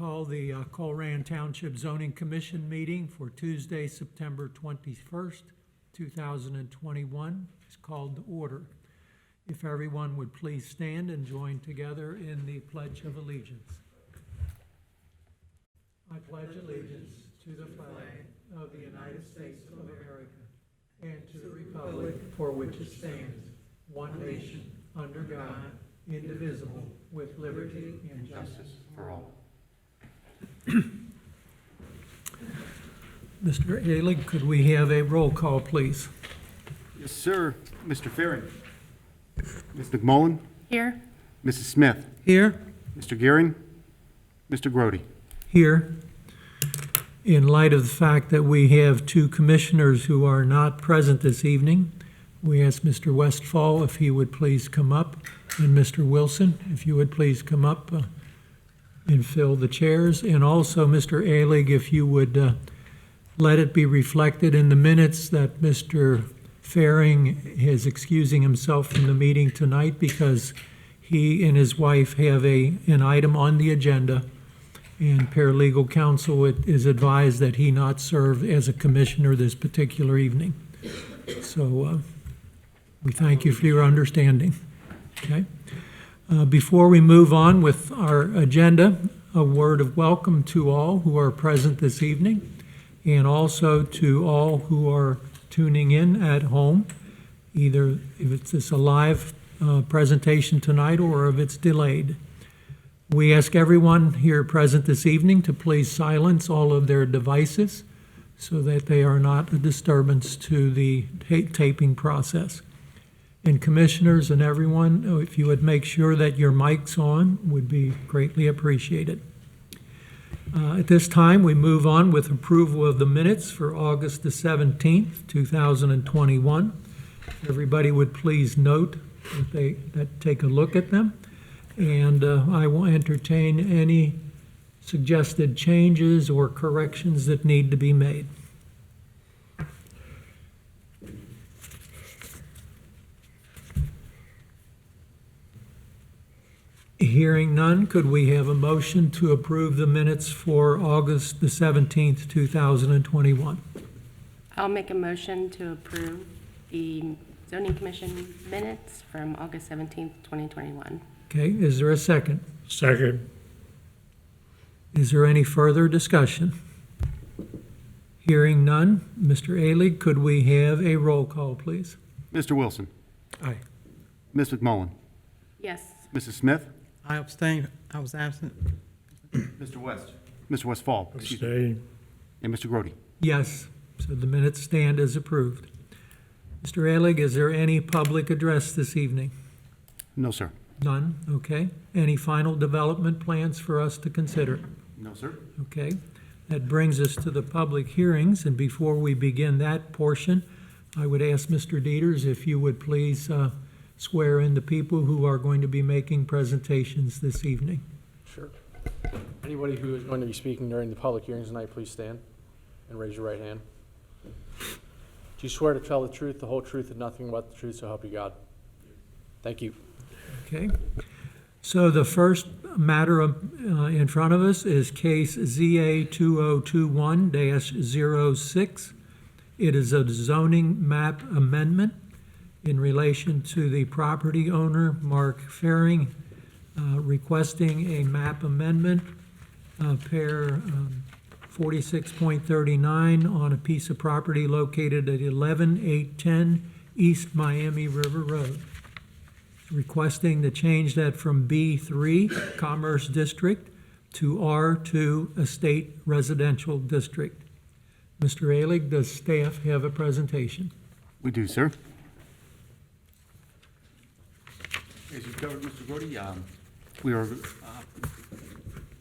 call the Colerain Township Zoning Commission meeting for Tuesday, September 21st, 2021. It's called to order. If everyone would please stand and join together in the Pledge of Allegiance. I pledge allegiance to the flag of the United States of America and to the republic for which it stands, one nation, under God, indivisible, with liberty and justice for all. Mr. Ailig, could we have a roll call, please? Yes, sir. Mr. Ferrin. Ms. McMullen. Here. Mrs. Smith. Here. Mr. Gearing. Mr. Grody. Here. In light of the fact that we have two commissioners who are not present this evening, we ask Mr. Westfall if he would please come up, and Mr. Wilson, if you would please come up and fill the chairs. And also, Mr. Ailig, if you would let it be reflected in the minutes that Mr. Faring is excusing himself from the meeting tonight because he and his wife have an item on the agenda, and paralegal counsel is advised that he not serve as a commissioner this particular evening. So we thank you for your understanding. Okay. Before we move on with our agenda, a word of welcome to all who are present this evening, and also to all who are tuning in at home, either if it's a live presentation tonight or if it's delayed. We ask everyone here present this evening to please silence all of their devices so that they are not a disturbance to the taping process. And commissioners and everyone, if you would make sure that your mic's on, would be greatly appreciated. At this time, we move on with approval of the minutes for August the 17th, 2021. Everybody would please note that take a look at them. And I will entertain any suggested changes or corrections that need to be made. Hearing none, could we have a motion to approve the minutes for August the 17th, 2021? I'll make a motion to approve the zoning commission minutes from August 17th, 2021. Okay, is there a second? Second. Is there any further discussion? Hearing none, Mr. Ailig, could we have a roll call, please? Mr. Wilson. Aye. Ms. McMullen. Yes. Mrs. Smith. I abstained. I was absent. Mr. West. Mr. Westfall. Excuse me. Abstain. And Mr. Grody. Yes, so the minutes stand as approved. Mr. Ailig, is there any public address this evening? No, sir. None, okay. Any final development plans for us to consider? No, sir. Okay, that brings us to the public hearings, and before we begin that portion, I would ask Mr. Dieters if you would please swear in the people who are going to be making presentations this evening. Sure. Anybody who is going to be speaking during the public hearings tonight, please stand and raise your right hand. Do you swear to tell the truth, the whole truth, and nothing but the truth, so help you God? Thank you. Okay, so the first matter in front of us is case ZA 2021-06. It is a zoning map amendment in relation to the property owner, Mark Faring, requesting a map amendment per 46.39 on a piece of property located at 11810 East Miami River Road. Requesting to change that from B3, Commerce District, to R2, Estate Residential District. Mr. Ailig, does staff have a presentation? We do, sir. As you covered, Mr. Grody, we are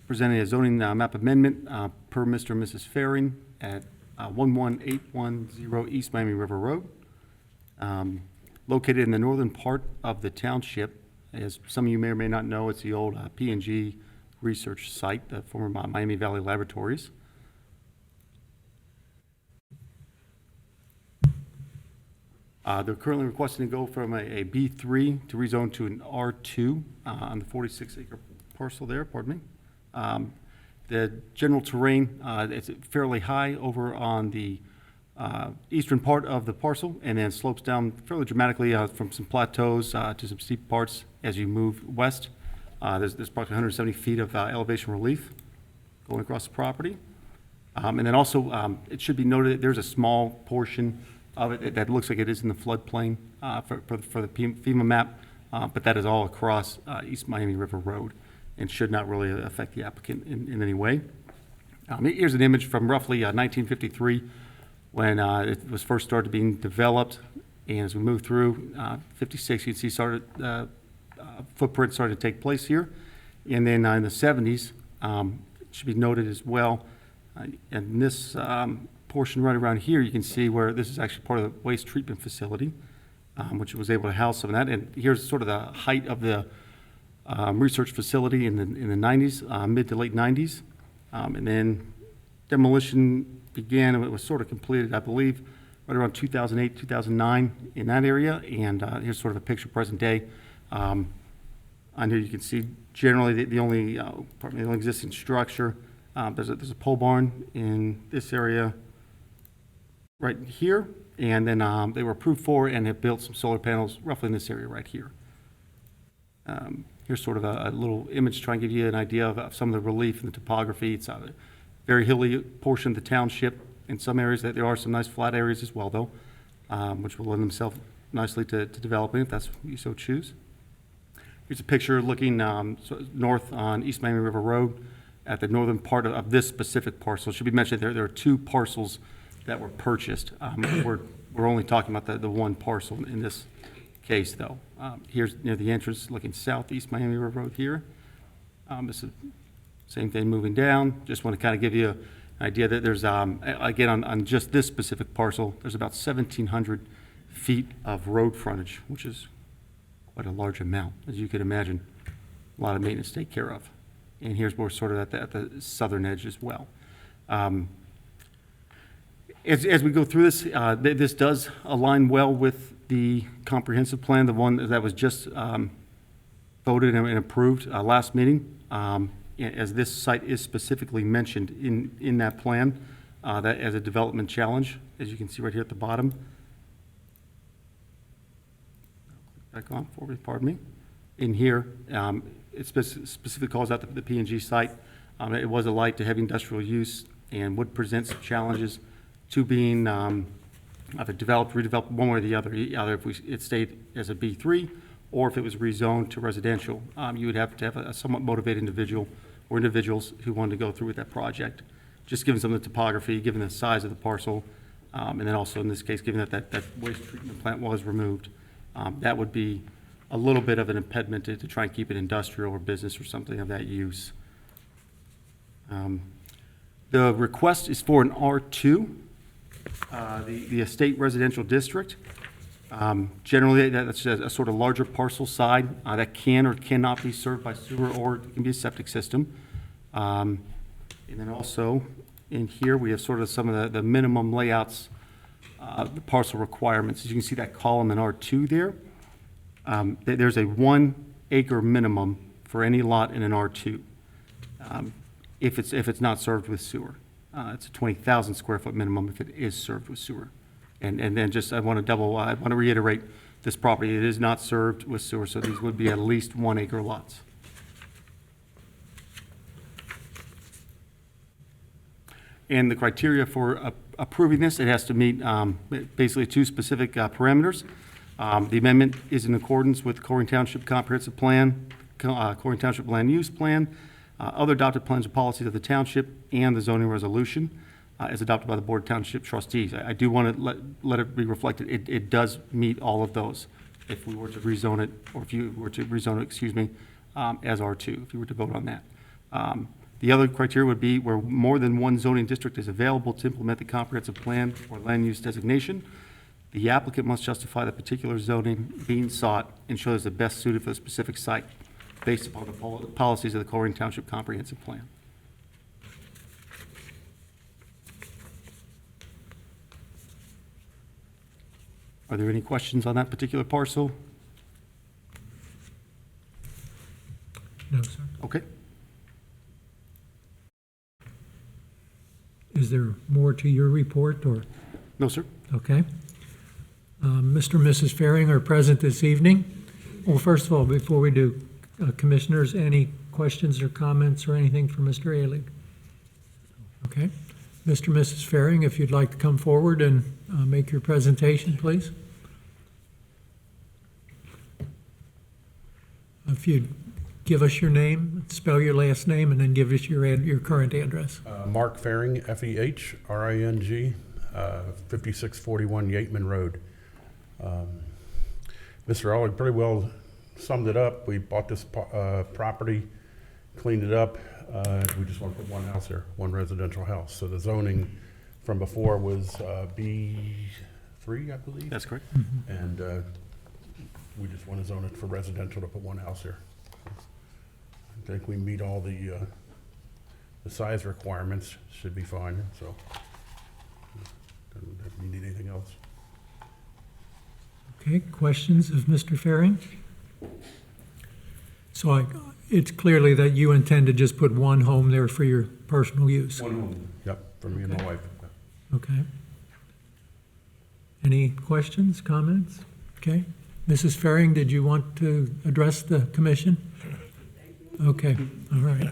presenting a zoning map amendment per Mr. and Mrs. Faring at 11810 East Miami River Road. Located in the northern part of the township. As some of you may or may not know, it's the old P&G research site, the former Miami Valley Laboratories. They're currently requesting to go from a B3 to rezone to an R2 on the 46-acre parcel there, pardon me. The general terrain, it's fairly high over on the eastern part of the parcel, and then slopes down fairly dramatically from some plateaus to some steep parts as you move west. There's approximately 170 feet of elevation relief going across the property. And then also, it should be noted that there's a small portion of it that looks like it is in the floodplain for the FEMA map, but that is all across East Miami River Road and should not really affect the applicant in any way. Here's an image from roughly 1953 when it was first started being developed, and as we move through 56, you can see footprints started to take place here. And then in the 70s, it should be noted as well, and this portion right around here, you can see where this is actually part of the waste treatment facility, which was able to house some of that. And here's sort of the height of the research facility in the 90s, mid to late 90s. And then demolition began, and it was sort of completed, I believe, right around 2008, 2009 in that area. And here's sort of a picture present day. On here you can see generally the only existing structure. There's a pole barn in this area right here, and then they were approved for and have built some solar panels roughly in this area right here. Here's sort of a little image to try and give you an idea of some of the relief and the topography. It's a very hilly portion of the township. In some areas, there are some nice flat areas as well, though, which will lend themselves nicely to developing if that's what you so choose. Here's a picture looking north on East Miami River Road at the northern part of this specific parcel. It should be mentioned there are two parcels that were purchased. We're only talking about the one parcel in this case, though. Here's near the entrance looking southeast Miami River Road here. This is same thing moving down. Just want to kind of give you an idea that there's, again, on just this specific parcel, there's about 1,700 feet of road frontage, which is quite a large amount, as you could imagine. A lot of maintenance to take care of. And here's more sort of at the southern edge as well. As we go through this, this does align well with the comprehensive plan, the one that was just voted and approved last meeting, as this site is specifically mentioned in that plan that as a development challenge, as you can see right here at the bottom. Back on forward, pardon me. In here, it specifically calls out the P&G site. It was a light to heavy industrial use and would present some challenges to being either developed, redeveloped, one way or the other. Either if it stayed as a B3 or if it was rezoned to residential. You would have to have a somewhat motivated individual or individuals who wanted to go through with that project, just given some of the topography, given the size of the parcel, and then also in this case, given that waste treatment plant was removed. That would be a little bit of an impediment to try and keep it industrial or business or something of that use. The request is for an R2, the estate residential district. Generally, that's a sort of larger parcel side that can or cannot be served by sewer, or it can be a septic system. And then also in here, we have sort of some of the minimum layouts, the parcel requirements. As you can see that column in R2 there. There's a 1 acre minimum for any lot in an R2 if it's not served with sewer. It's a 20,000 square foot minimum if it is served with sewer. And then just I want to reiterate, this property, it is not served with sewer, so these would be at least 1 acre lots. And the criteria for approving this, it has to meet basically two specific parameters. The amendment is in accordance with Colerain Township Comprehensive Plan, Colerain Township Land Use Plan, other adopted plans and policies of the township, and the zoning resolution as adopted by the Board of Township Trustees. I do want to let it be reflected, it does meet all of those if we were to rezone it, or if you were to rezone it, excuse me, as R2, if you were to vote on that. The other criteria would be where more than one zoning district is available to implement the comprehensive plan or land use designation. The applicant must justify the particular zoning being sought and show it's the best suited for the specific site based upon the policies of the Colerain Township Comprehensive Plan. Are there any questions on that particular parcel? No, sir. Okay. Is there more to your report, or, No, sir. okay? Mr. and Mrs. Faring are present this evening. Well, first of all, before we do, Commissioners, any questions or comments or anything for Mr. Ailig? Okay. Mr. and Mrs. Faring, if you'd like to come forward and make your presentation, please. If you'd give us your name, spell your last name, and then give us your current address. Mark Faring, Fehring, 5641 Yateman Road. Mr. Ellick pretty well summed it up. We bought this property, cleaned it up. We just want to put one house here, one residential house. So the zoning from before was B3, I believe. That's correct. And we just want to zone it for residential to put one house here. I think we meet all the size requirements, should be fine, so. If you need anything else. Okay, questions of Mr. Faring? So it's clearly that you intend to just put one home there for your personal use? One home. Yep, for me and my wife. Okay. Any questions, comments? Okay. Mrs. Faring, did you want to address the commission? Okay, all right.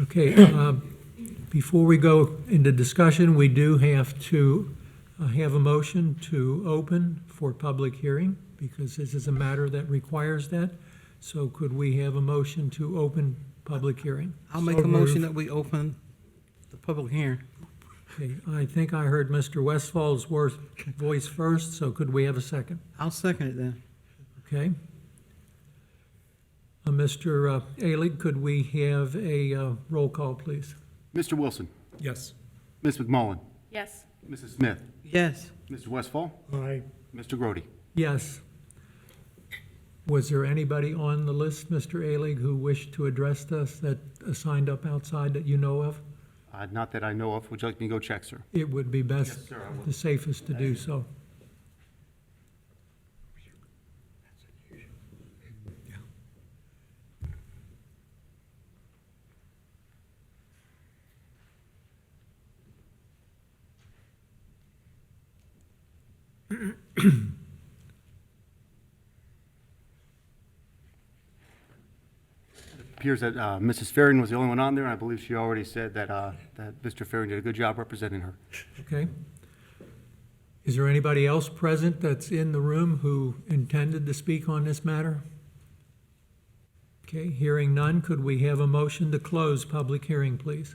Okay, before we go into discussion, we do have to have a motion to open for public hearing, because this is a matter that requires that. So could we have a motion to open public hearing? I'll make a motion that we open the public hearing. Okay, I think I heard Mr. Westfall's voice first, so could we have a second? I'll second it then. Okay. Mr. Ailig, could we have a roll call, please? Mr. Wilson, Yes. Ms. McMullen, Yes. Mrs. Smith, Yes. Mr. Westfall, Aye. Mr. Grody. Yes. Was there anybody on the list, Mr. Ailig, who wished to address us that signed up outside that you know of? Not that I know of. Would you like me to go check, sir? It would be best, Yes, sir, I will. the safest to do so. Appears that Mrs. Faring was the only one on there, and I believe she already said that Mr. Faring did a good job representing her. Okay. Is there anybody else present that's in the room who intended to speak on this matter? Okay, hearing none, could we have a motion to close public hearing, please?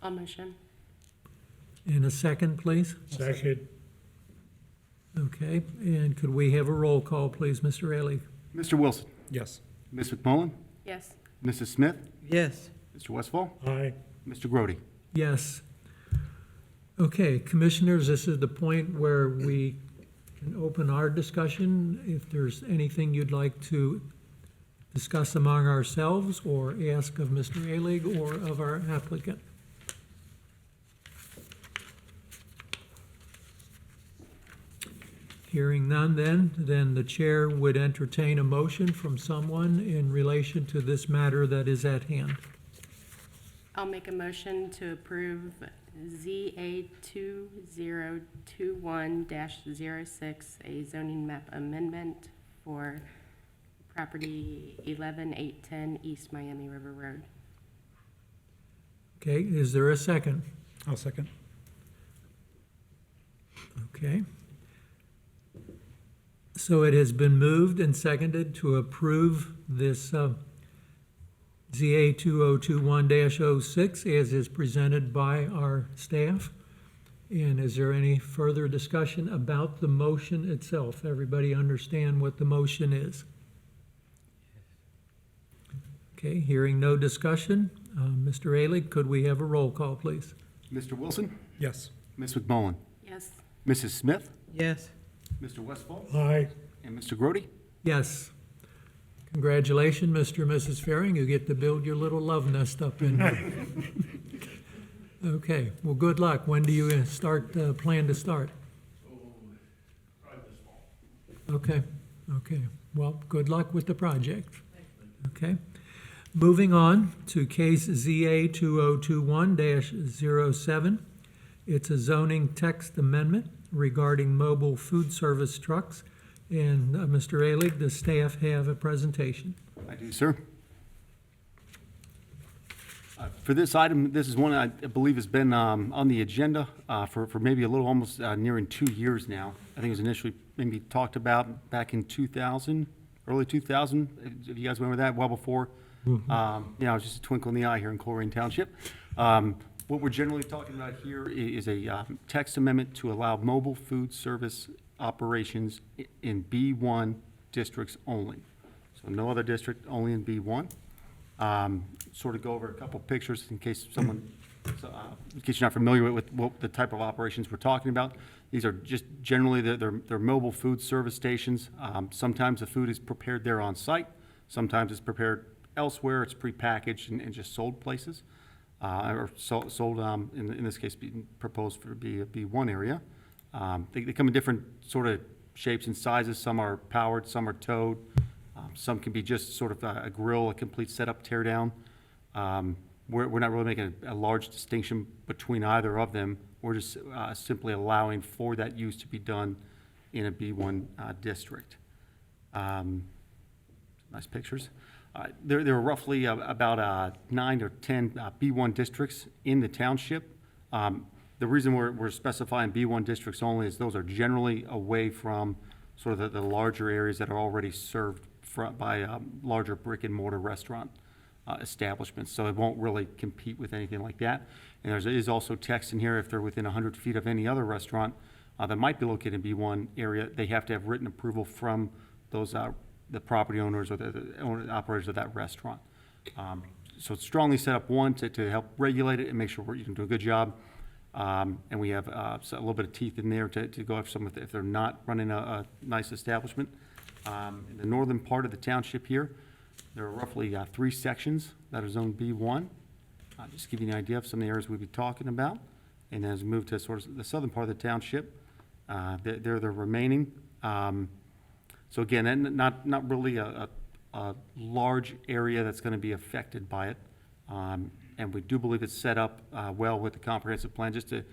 I'll motion. In a second, please? Second. Okay, and could we have a roll call, please, Mr. Ailig? Mr. Wilson, Yes. Ms. McMullen, Yes. Mrs. Smith, Yes. Mr. Westfall, Aye. Mr. Grody. Yes. Okay, commissioners, this is the point where we can open our discussion. If there's anything you'd like to discuss among ourselves or ask of Mr. Ailig or of our applicant. Hearing none then the chair would entertain a motion from someone in relation to this matter that is at hand. I'll make a motion to approve ZA 2021-06, a zoning map amendment for property 11810 East Miami River Road. Okay, is there a second? I'll second. Okay. So it has been moved and seconded to approve this ZA 2021-06 as is presented by our staff. And is there any further discussion about the motion itself? Everybody understand what the motion is? Okay, hearing no discussion, Mr. Ailig, could we have a roll call, please? Mr. Wilson, Yes. Ms. McMullen, Yes. Mrs. Smith, Yes. Mr. Westfall, Aye. and Mr. Grody. Yes. Congratulations, Mr. and Mrs. Faring. You get to build your little love nest up in here. Okay, well, good luck. When do you plan to start? Okay, okay. Well, good luck with the project. Okay. Moving on to case ZA 2021-07. It's a zoning text amendment regarding mobile food service trucks. And Mr. Ailig, the staff have a presentation. I do, sir. For this item, this is one I believe has been on the agenda for maybe a little, almost nearing 2 years now. I think it was initially maybe talked about back in 2000, early 2000, if you guys remember that, well before. You know, it was just a twinkle in the eye here in Colerain Township. What we're generally talking about here is a text amendment to allow mobile food service operations in B1 districts only. So no other district, only in B1. Sort of go over a couple pictures in case someone, in case you're not familiar with what the type of operations we're talking about. These are just generally, they're mobile food service stations. Sometimes the food is prepared there on site. Sometimes it's prepared elsewhere. It's prepackaged and just sold places. Or sold, in this case, being proposed for B1 area. They come in different sort of shapes and sizes. Some are powered, some are towed. Some can be just sort of a grill, a complete setup, tear down. We're not really making a large distinction between either of them. We're just simply allowing for that use to be done in a B1 district. Nice pictures. There are roughly about 9 or 10 B1 districts in the township. The reason we're specifying B1 districts only is those are generally away from sort of the larger areas that are already served by larger brick and mortar restaurant establishments. So it won't really compete with anything like that. And there is also text in here if they're within 100 feet of any other restaurant that might be located in B1 area, they have to have written approval from those the property owners or the operators of that restaurant. So it's strongly set up, one, to help regulate it and make sure you can do a good job. And we have a little bit of teeth in there to go after some if they're not running a nice establishment. In the northern part of the township here, there are roughly 3 sections that are zoned B1. Just to give you an idea of some of the areas we'll be talking about. And then as we move to sort of the southern part of the township, they're the remaining. So again, and not really a large area that's going to be affected by it. And we do believe it's set up well with the comprehensive plan just to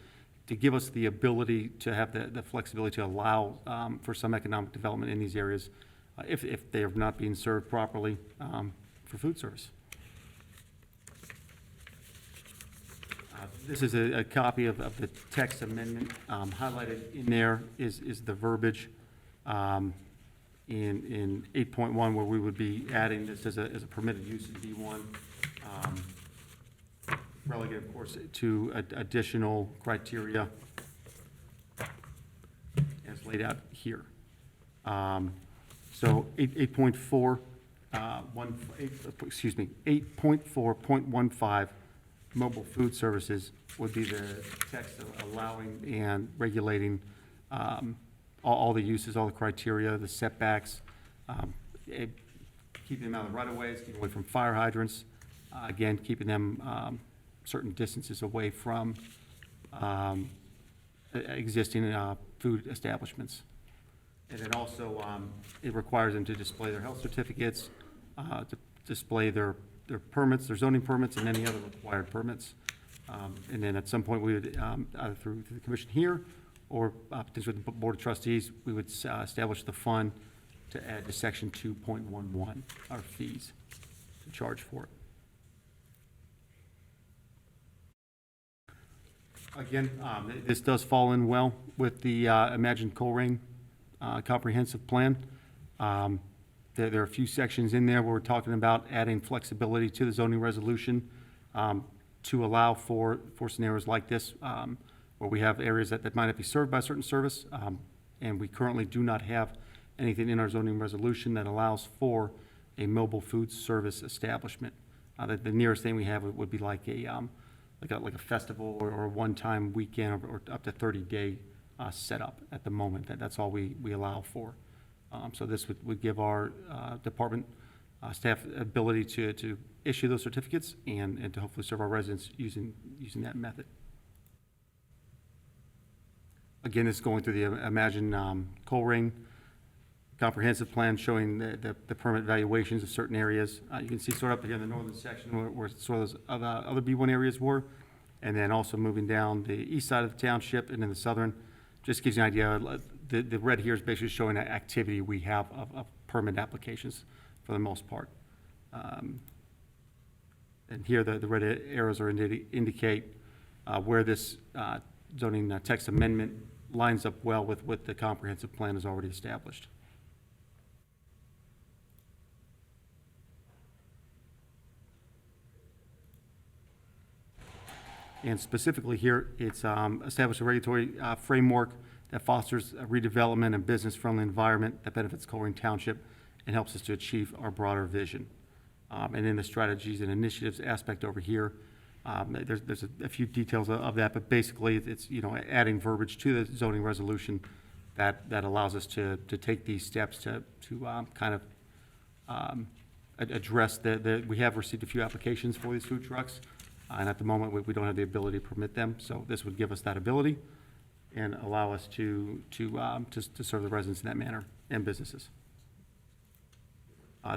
give us the ability to have the flexibility to allow for some economic development in these areas if they are not being served properly for food service. This is a copy of the text amendment. Highlighted in there is the verbiage in 8.1 where we would be adding this as a permitted use in B1. Relegated, of course, to additional criteria as laid out here. So 8.4.15 mobile food services would be the text of allowing and regulating all the uses, all the criteria, the setbacks, keeping them out of the right-of-ways, keeping away from fire hydrants, again, keeping them certain distances away from existing food establishments. And then also, it requires them to display their health certificates, to display their permits, their zoning permits, and any other required permits. And then at some point, we would, either through the commission here or potentially the Board of Trustees, we would establish the fund to add to section 2.11, our fees to charge for it. Again, this does fall in well with the Imagine Colerain comprehensive plan. There are a few sections in there where we're talking about adding flexibility to the zoning resolution to allow for scenarios like this, where we have areas that might not be served by a certain service, and we currently do not have anything in our zoning resolution that allows for a mobile food service establishment. The nearest thing we have would be like a festival or a one-time weekend or up to 30-day setup at the moment. That's all we allow for. So this would give our department staff ability to issue those certificates and to hopefully serve our residents using that method. Again, this is going through the Imagine Colerain comprehensive plan showing the permit valuations of certain areas. You can see sort of up here in the northern section where sort of those other B1 areas were, and then also moving down the east side of the township and then the southern. Just gives you an idea. The red here is basically showing the activity we have of permit applications for the most part. And here the red arrows are indicate where this zoning text amendment lines up well with what the comprehensive plan is already established. And specifically here, it's established a regulatory framework that fosters a redevelopment and business-friendly environment that benefits Colerain Township and helps us to achieve our broader vision. And in the strategies and initiatives aspect over here, there's a few details of that, but basically it's, adding verbiage to the zoning resolution that allows us to take these steps to kind of address we have received a few applications for these food trucks, and at the moment we don't have the ability to permit them, so this would give us that ability and allow us to serve the residents in that manner and businesses.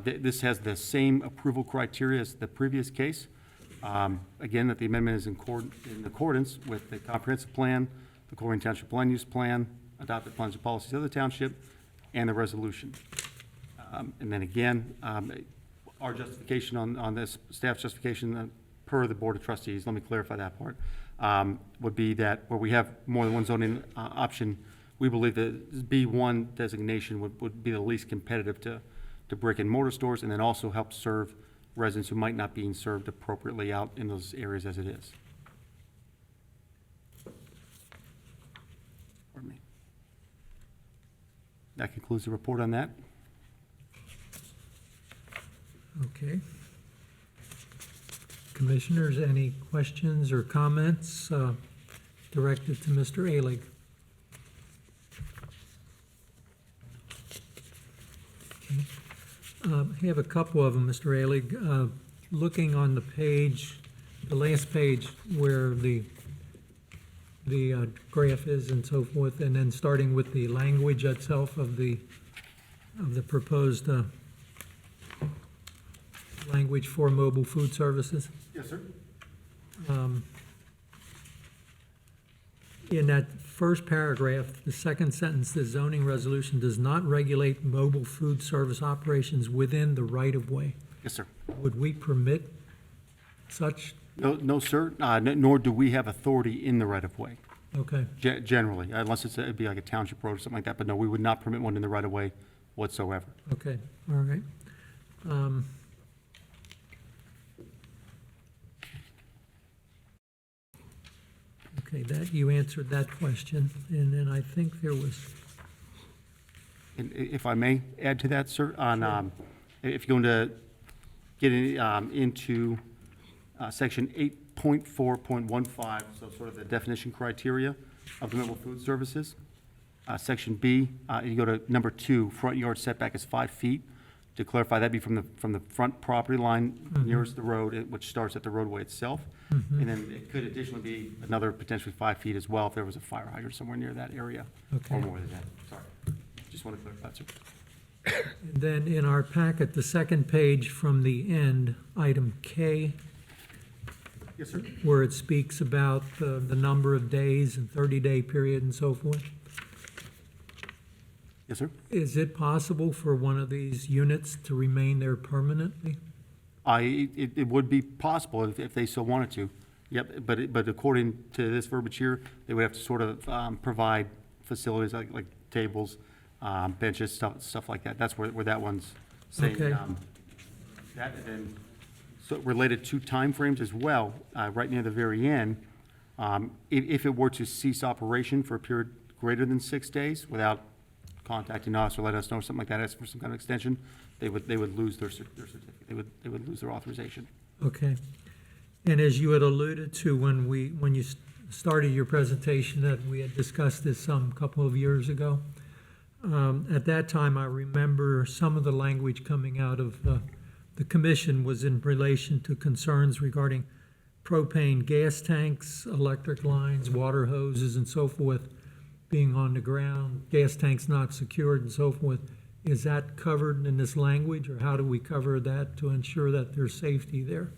This has the same approval criteria as the previous case. Again, that the amendment is in accordance with the comprehensive plan, the Colerain Township land use plan, adopted plans and policies of the township, and the resolution. And then again, our justification on this, staff's justification per the Board of Trustees, let me clarify that part, would be that where we have more than one zoning option, we believe that B1 designation would be the least competitive to brick and mortar stores, and then also help serve residents who might not be being served appropriately out in those areas as it is. Pardon me. That concludes the report on that. Okay. Commissioners, any questions or comments directed to Mr. Ailig? Okay. I have a couple of them, Mr. Ailig. Looking on the page, the last page where the graph is and so forth, and then starting with the language itself of the proposed language for mobile food services. Yes, sir. In that first paragraph, the second sentence, the zoning resolution does not regulate mobile food service operations within the right-of-way. Yes, sir. Would we permit such? No, sir, nor do we have authority in the right-of-way, Okay, generally, unless it'd be like a township road or something like that, but no, we would not permit one in the right-of-way whatsoever. okay, all right. Okay, you answered that question, and then I think there was, And if I may add to that, sir, on, if you're going to get into section 8.4.15, so sort of the definition criteria of the mobile food services, section B, you go to number 2, front yard setback is 5 feet. To clarify, that'd be from the front property line nearest the road, which starts at the roadway itself. And then it could additionally be another potentially 5 feet as well if there was a fire hydrant somewhere near that area, Okay. or more than that. Sorry, just want to clarify that, sir. and then in our packet, the second page from the end, item K, Yes, sir. where it speaks about the number of days and 30-day period and so forth. Yes, sir. Is it possible for one of these units to remain there permanently? It would be possible if they so wanted to. Yep, but according to this verbiage here, they would have to sort of provide facilities like tables, benches, stuff like that. That's where that one's saying. Okay. That, and then, so related to timeframes as well, right near the very end, if it were to cease operation for a period greater than 6 days without contacting us or letting us know, something like that, ask for some kind of extension, they would lose their certificate. They would lose their authorization. Okay. And as you had alluded to when you started your presentation, that we had discussed this some couple of years ago. At that time, I remember some of the language coming out of the commission was in relation to concerns regarding propane gas tanks, electric lines, water hoses, and so forth being on the ground, gas tanks not secured and so forth, Is that covered in this language, or how do we cover that to ensure that there's safety there?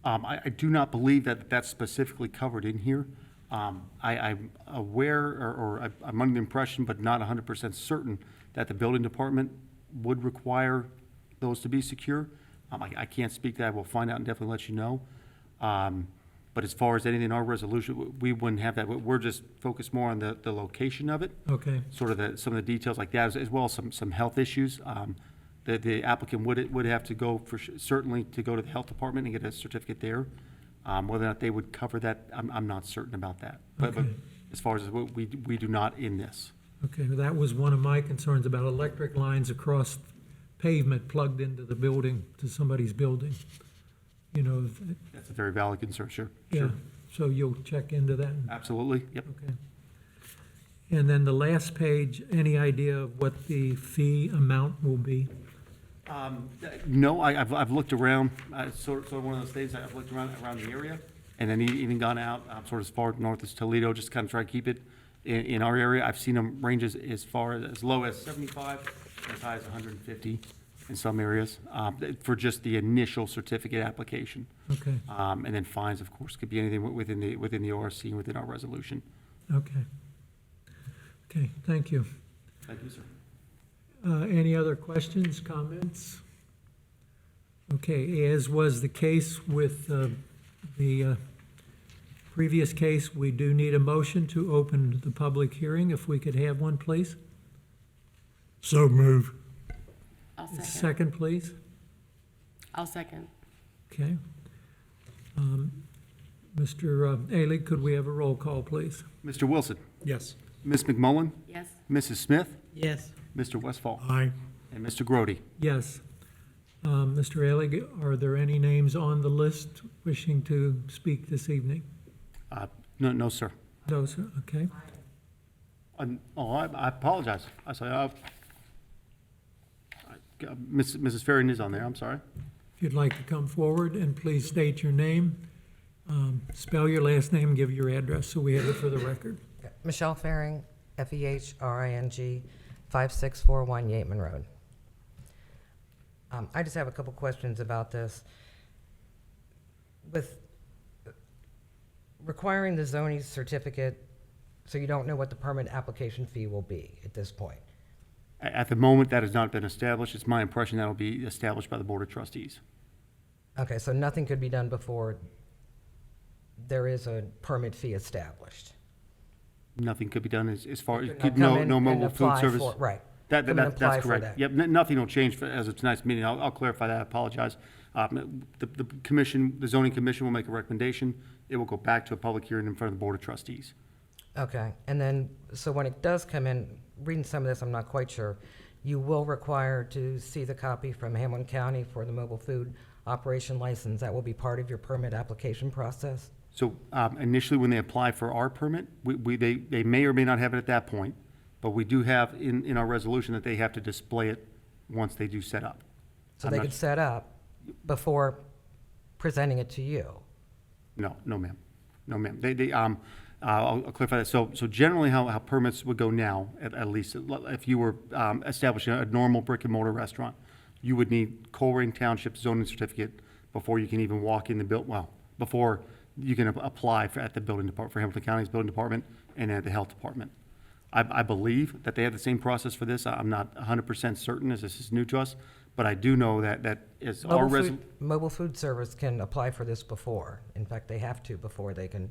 I do not believe that that's specifically covered in here. I'm aware, or I'm under the impression, but not 100% certain, that the building department would require those to be secure. I can't speak to that. We'll find out and definitely let you know. But as far as anything in our resolution, we wouldn't have that. We're just focused more on the location of it, Okay, sort of some of the details like that, as well as some health issues. The applicant would have to go, certainly to go to the health department and get a certificate there. Whether or not they would cover that, I'm not certain about that. But Okay. as far as we do not in this. okay, that was one of my concerns about electric lines across pavement plugged into the building, to somebody's building. You know, That's a very valid concern, sure. yeah, Sure. so you'll check into that? Absolutely, yep. Okay. And then the last page, any idea of what the fee amount will be? No, I've looked around, sort of one of those days, I've looked around the area, and then even gone out, sort of as far north as Toledo, just kind of try to keep it in our area. I've seen them ranges as far as low as 75, as high as 150 in some areas, for just the initial certificate application. Okay, And then fines, of course, could be anything within the ORC and within our resolution. okay. Okay, thank you. Thank you, sir. Any other questions, comments? Okay, as was the case with the previous case, we do need a motion to open the public hearing. If we could have one, please. So move. I'll second. Second, please. I'll second. Okay. Mr. Ailey, could we have a roll call, please? Mr. Wilson, Yes. Ms. McMullen, Yes. Mrs. Smith, Yes. Mr. Westfall, Aye. and Mr. Grody. Yes. Mr. Ailey, are there any names on the list wishing to speak this evening? No, sir. No, sir, okay. I apologize. I say, Mrs. Ferrin is on there, I'm sorry. If you'd like to come forward and please state your name, spell your last name, give your address so we have it for the record. Michelle Fehring, Fehring, 5641 Yateman Road. I just have a couple questions about this. With requiring the zoning certificate, so you don't know what the permit application fee will be at this point? At the moment, that has not been established. It's my impression that will be established by the Board of Trustees. Okay, so nothing could be done before there is a permit fee established? Nothing could be done as far as, Could not come in no and mobile food apply service. for- Right. That's Come and apply for correct. that. Yep, nothing will change as of tonight's meeting. I'll clarify that. I apologize. The commission, the zoning commission will make a recommendation. It will go back to a public hearing in front of the Board of Trustees. Okay, and then, so when it does come in, reading some of this, I'm not quite sure, you will require to see the copy from Hamilton County for the mobile food operation license. That will be part of your permit application process? So initially, when they apply for our permit, they may or may not have it at that point, but we do have in our resolution that they have to display it once they do set up. So I'm they not- could set up before presenting it to you? No, ma'am. No, ma'am. I'll clarify that. So generally, how permits would go now, at least, if you were establishing a normal brick and mortar restaurant, you would need Colerain Township zoning certificate before you can even walk in the before you can apply at the building department, for Hamilton County's building department and at the health department. I believe that they have the same process for this. I'm not 100% certain, as this is new to us, but I do know that is our Mobile food service can apply for this before. In fact, they have to before they can.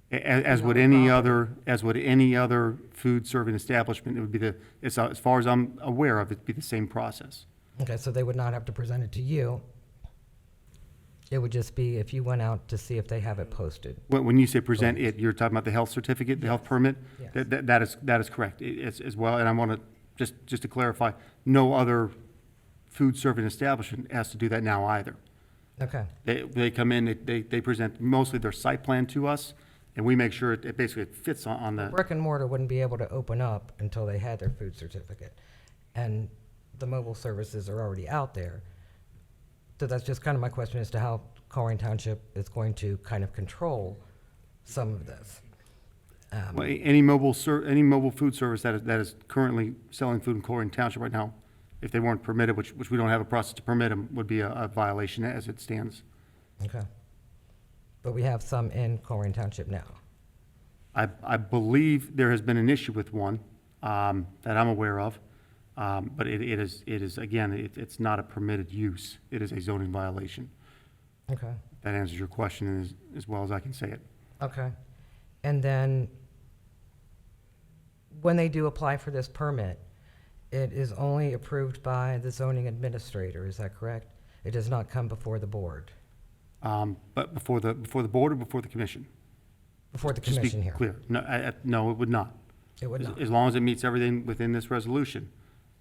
as would on any property. as would any other food serving establishment, it would be as far as I'm aware of, it'd be the same process. Okay, so they would not have to present it to you. It would just be if you went out to see if they have it posted. When you say present it, you're talking about the health certificate, the health permit? Yes. That is correct, as well, and I want to, just to clarify, no other food serving establishment has to do that now either. Okay, They come in, they present mostly their site plan to us, and we make sure it basically fits on the, brick and mortar wouldn't be able to open up until they had their food certificate. And the mobile services are already out there. So that's just kind of my question as to how Colerain Township is going to kind of control some of this. Well, any mobile food service that is currently selling food in Colerain Township right now, if they weren't permitted, which we don't have a process to permit them, would be a violation as it stands. Okay. But we have some in Colerain Township now. I believe there has been an issue with one that I'm aware of, but it is again, it's not a permitted use. It is a zoning violation. Okay. That answers your question as well as I can say it. Okay. And then when they do apply for this permit, it is only approved by the zoning administrator, is that correct? It does not come before the board, But before the board or before the commission? before the Just to be commission here? clear. No, it would not. It would not. As long as it meets everything within this resolution,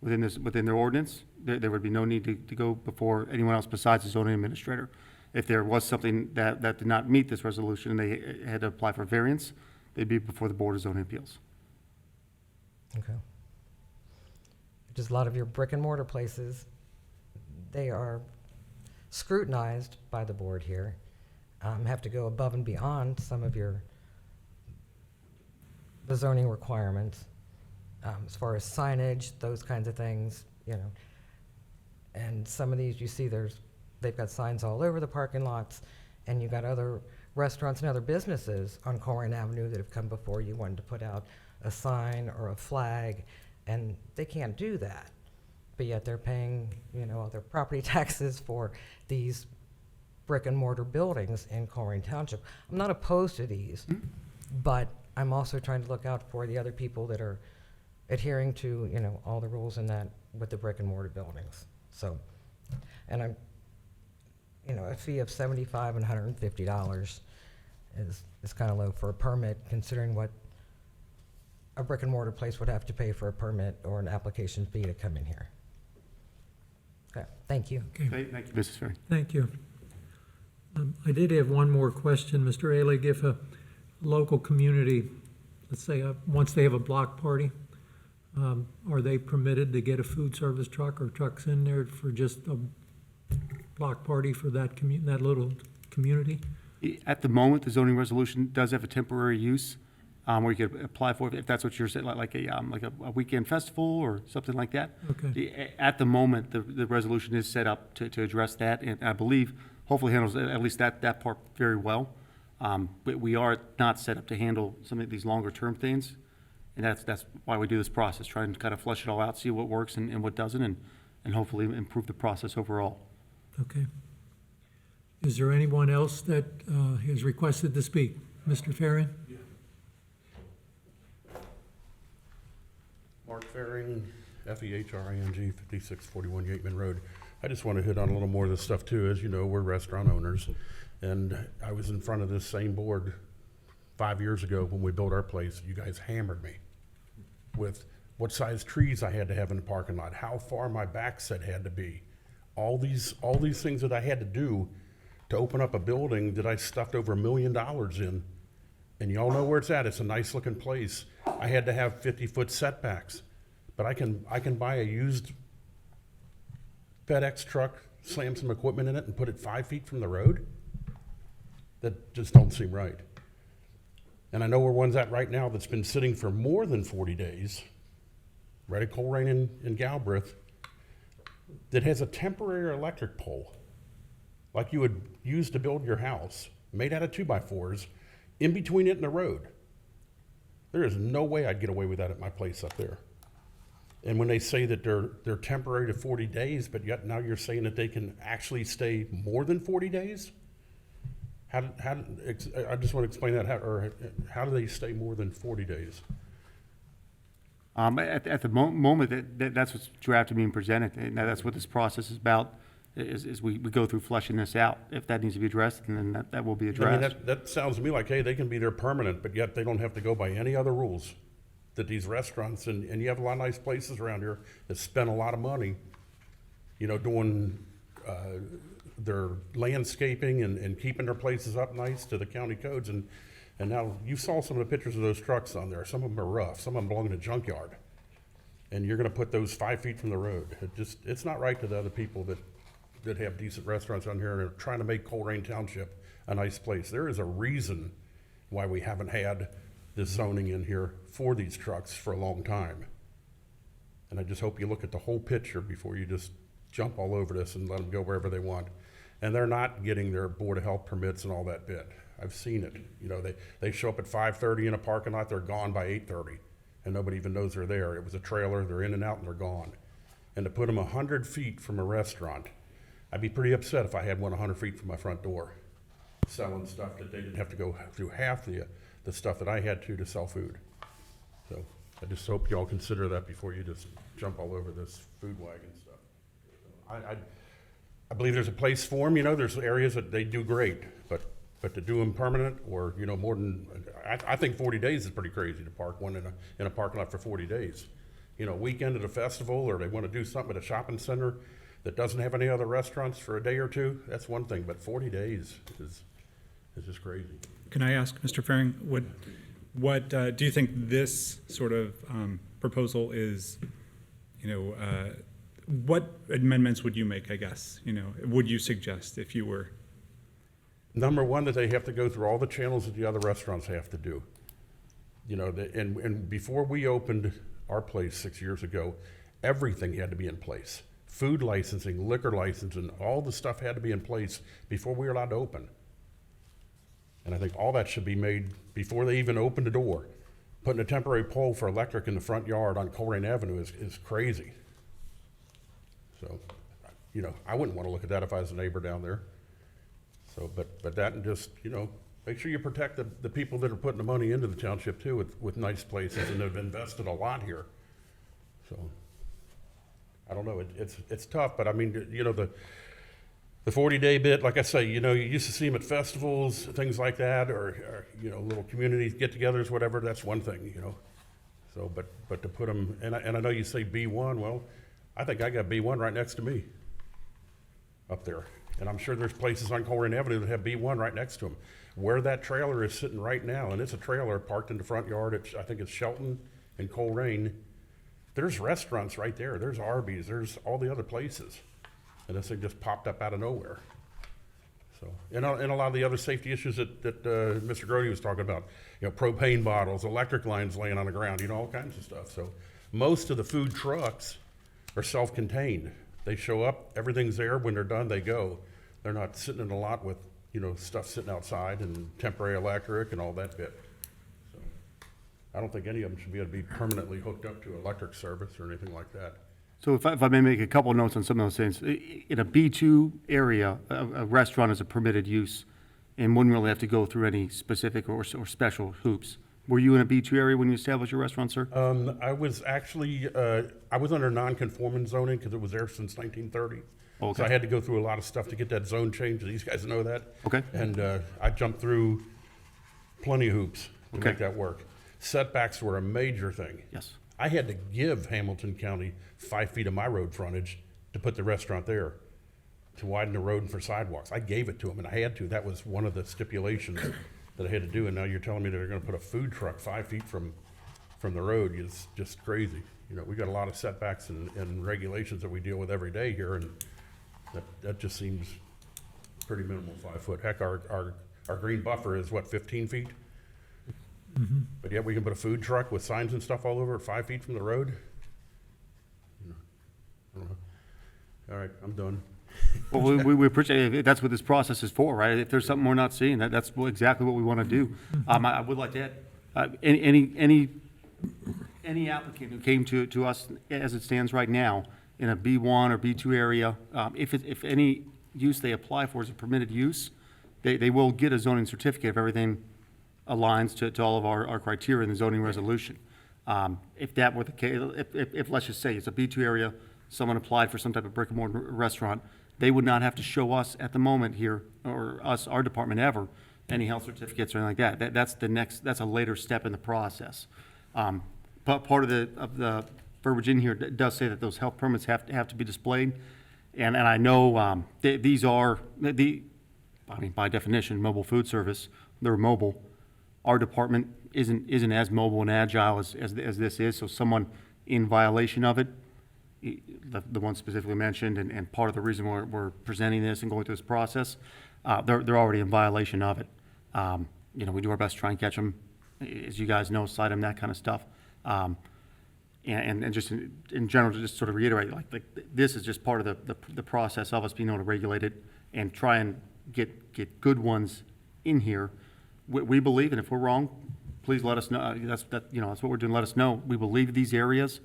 within their ordinance, there would be no need to go before anyone else besides the zoning administrator. If there was something that did not meet this resolution and they had to apply for variance, they'd be before the Board of Zoning Appeals. Okay. Just a lot of your brick and mortar places, they are scrutinized by the board here, have to go above and beyond some of the zoning requirements, as far as signage, those kinds of things, you know. And some of these, you see they've got signs all over the parking lots, and you've got other restaurants and other businesses on Colerain Avenue that have come before you wanting to put out a sign or a flag, and they can't do that. But yet they're paying, you know, all their property taxes for these brick and mortar buildings in Colerain Township. I'm not opposed to these, but I'm also trying to look out for the other people that are adhering to, you know, all the rules in that with the brick and mortar buildings. So, and I'm, you know, a fee of $75 and $150 is kind of low for a permit, considering what a brick and mortar place would have to pay for a permit or an application fee to come in here. Okay, thank you. Okay, thank you, Mrs. Ferry. Thank you. I did have one more question, Mr. Ailig. If a local community, let's say, once they have a block party, are they permitted to get a food service truck or trucks in there for just a block party for that that little community? At the moment, the zoning resolution does have a temporary use where you could apply for it, if that's what you're saying, like a weekend festival or something like that. Okay. At the moment, the resolution is set up to address that, and I believe hopefully handles at least that part very well. But we are not set up to handle some of these longer term things, and that's why we do this process, trying to kind of flesh it all out, see what works and what doesn't, and hopefully improve the process overall. Okay. Is there anyone else that has requested to speak? Mr. Ferry? Mark Fehring, F-E-H-R-I-N-G, 5641 Yateman Road. I just want to hit on a little more of this stuff too. As you know, we're restaurant owners, and I was in front of this same board 5 years ago when we built our place. You guys hammered me with what size trees I had to have in the parking lot, how far my back set had to be, all these things that I had to do to open up a building that I stuffed over $1 million in. And y'all know where it's at. It's a nice looking place. I had to have 50-foot setbacks, but I can buy a used FedEx truck, slam some equipment in it, and put it 5 feet from the road. That just don't seem right. And I know where one's at right now that's been sitting for more than 40 days, right at Colerain in Galbraith, that has a temporary electric pole, like you would use to build your house, made out of 2x4s, in between it and the road. There is no way I'd get away with that at my place up there. And when they say that they're temporary to 40 days, but yet now you're saying that they can actually stay more than 40 days? I just want to explain that. How do they stay more than 40 days? At the moment, that's what's drafted being presented, and that's what this process is about, is we go through fleshing this out. If that needs to be addressed, then that will be I addressed. mean, that sounds to me like, hey, they can be there permanent, but yet they don't have to go by any other rules that these restaurants, and you have a lot of nice places around here that spend a lot of money, you know, doing their landscaping and keeping their places up nice to the county codes. And now you saw some of the pictures of those trucks on there. Some of them are rough. Some of them belong in a junkyard. And you're going to put those 5 feet from the road. It's not right to the other people that have decent restaurants on here and are trying to make Colerain Township a nice place. There is a reason why we haven't had this zoning in here for these trucks for a long time. And I just hope you look at the whole picture before you just jump all over this and let them go wherever they want. And they're not getting their Board of Health permits and all that bit. I've seen it. You know, they show up at 5:30 in a parking lot, they're gone by 8:30, and nobody even knows they're there. It was a trailer, they're in and out, and they're gone. And to put them 100 feet from a restaurant, I'd be pretty upset if I had one 100 feet from my front door, selling stuff that they didn't have to go through half the stuff that I had to sell food. So I just hope y'all consider that before you just jump all over this food wagon stuff. I believe there's a place for them, you know, there's areas that they do great, but to do them permanent or, you know, more than, I think 40 days is pretty crazy to park one in a parking lot for 40 days. You know, weekend at a festival, or they want to do something at a shopping center that doesn't have any other restaurants for a day or two, that's one thing, but 40 days is just crazy. Can I ask, Mr. Faring, what do you think this sort of proposal is, what amendments would you make, I guess, would you suggest if you were? Number one, that they have to go through all the channels that the other restaurants have to do. You know, and before we opened our place 6 years ago, everything had to be in place. Food licensing, liquor licensing, all the stuff had to be in place before we were allowed to open. And I think all that should be made before they even open the door. Putting a temporary pole for electric in the front yard on Colerain Avenue is crazy. So, you know, I wouldn't want to look at that if I was a neighbor down there. So, but that, and just, you know, make sure you protect the people that are putting the money into the township too with nice places and have invested a lot here. So, I don't know, it's tough, but I mean, you know, the 40-day bit, like I say, you know, you used to see them at festivals, things like that, or you know, little community get-togethers, whatever, that's one thing, you know. So, but to put them, and I know you say B1, well, I think I got B1 right next to me up there. And I'm sure there's places on Colerain Avenue that have B1 right next to them. Where that trailer is sitting right now, and it's a trailer parked in the front yard, I think it's Shelton and Colerain, there's restaurants right there. There's Arby's, there's all the other places. And this thing just popped up out of nowhere. So, and a lot of the other safety issues that Mr. Grody was talking about, you know, propane bottles, electric lines laying on the ground, you know, all kinds of stuff. So most of the food trucks are self-contained. They show up, everything's there, when they're done, they go. They're not sitting in a lot with, you know, stuff sitting outside and temporary electric and all that bit. So I don't think any of them should be able to be permanently hooked up to electric service or anything like that. So if I may make a couple of notes on some of those things. In a B2 area, a restaurant is a permitted use and wouldn't really have to go through any specific or special hoops. Were you in a B2 area when you established your restaurant, sir? I was actually, I was under non-conforming zoning because it was there since 1930. Okay. So I had to go through a lot of stuff to get that zone changed. These guys know that. Okay. And I jumped through plenty of hoops to Okay. make that work. Setbacks were a major thing. Yes. I had to give Hamilton County 5 feet of my road frontage to put the restaurant there, to widen the road and for sidewalks. I gave it to them, and I had to. That was one of the stipulations that I had to do, and now you're telling me that they're gonna put a food truck 5 feet from the road. It's just crazy. You know, we got a lot of setbacks and regulations that we deal with every day here, and that just seems pretty minimal, 5 foot. Heck, our green buffer is what, 15 feet? But yet we can put a food truck with signs and stuff all over it 5 feet from the road? I don't know. All right, I'm done. Well, we appreciate it. That's what this process is for, right? If there's something we're not seeing, that's exactly what we want to do. I would like to add, any applicant who came to us as it stands right now in a B1 or B2 area, if any use they apply for is a permitted use, they will get a zoning certificate if everything aligns to all of our criteria in the zoning resolution. If that were the case, if let's just say it's a B2 area, someone applied for some type of brick and mortar restaurant, they would not have to show us at the moment here, or us, our department ever, any health certificates or anything like that. That's a later step in the process. But part of the verbiage in here does say that those health permits have to be displayed. And I know these are, by definition, mobile food service, they're mobile. Our department isn't as mobile and agile as this is, so someone in violation of it, the one specifically mentioned, and part of the reason we're presenting this and going through this process, they're already in violation of it. We do our best to try and catch them as you guys know, side them, that kind of stuff. And just in general, to just sort of reiterate, like this is just part of the process of us being able to regulate it and try and get good ones in here. We believe, and if we're wrong, please let us know. That's what we're doing. Let us know. We believe these areas.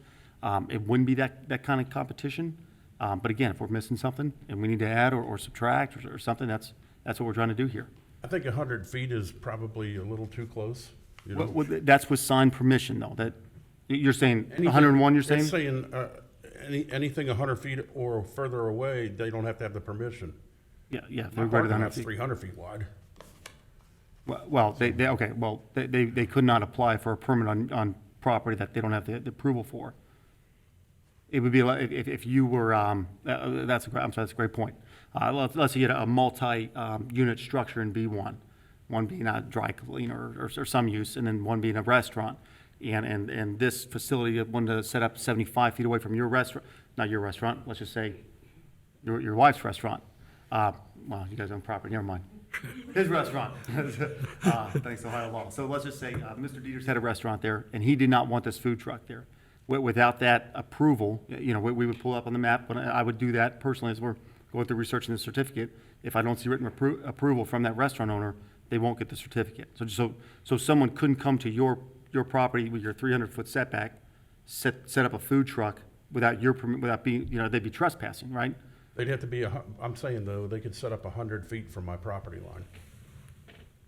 It wouldn't be that kind of competition. But again, if we're missing something and we need to add or subtract or something, that's what we're trying to do here. I think 100 feet is probably a little too close, you know? Well, that's with signed permission, though. That you're saying 101. You're saying It's saying, anything 100 feet or further away, they don't have to have the permission. yeah. If My they're greater parking than 100 lot's feet. 300 feet wide. Well, they could not apply for a permit on property that they don't have the approval for. It would be like if you were, that's a great point. Let's say you had a multi-unit structure in B1, one being a dry cleaner or some use, and then one being a restaurant. And this facility wanted to set up 75 feet away from your restaurant, not your restaurant, let's just say your wife's restaurant. Well, you guys own property, never mind. His restaurant, thanks to Ohio law. So let's just say Mr. Dieters had a restaurant there, and he did not want this food truck there. Without that approval, we would pull up on the map, but I would do that personally as we're going through researching the certificate. If I don't see written approval from that restaurant owner, they won't get the certificate. So someone couldn't come to your property with your 300-foot setback, set up a food truck without your permit, without being, they'd be trespassing, right? They'd have to be, I'm saying though, they could set up 100 feet from my property line,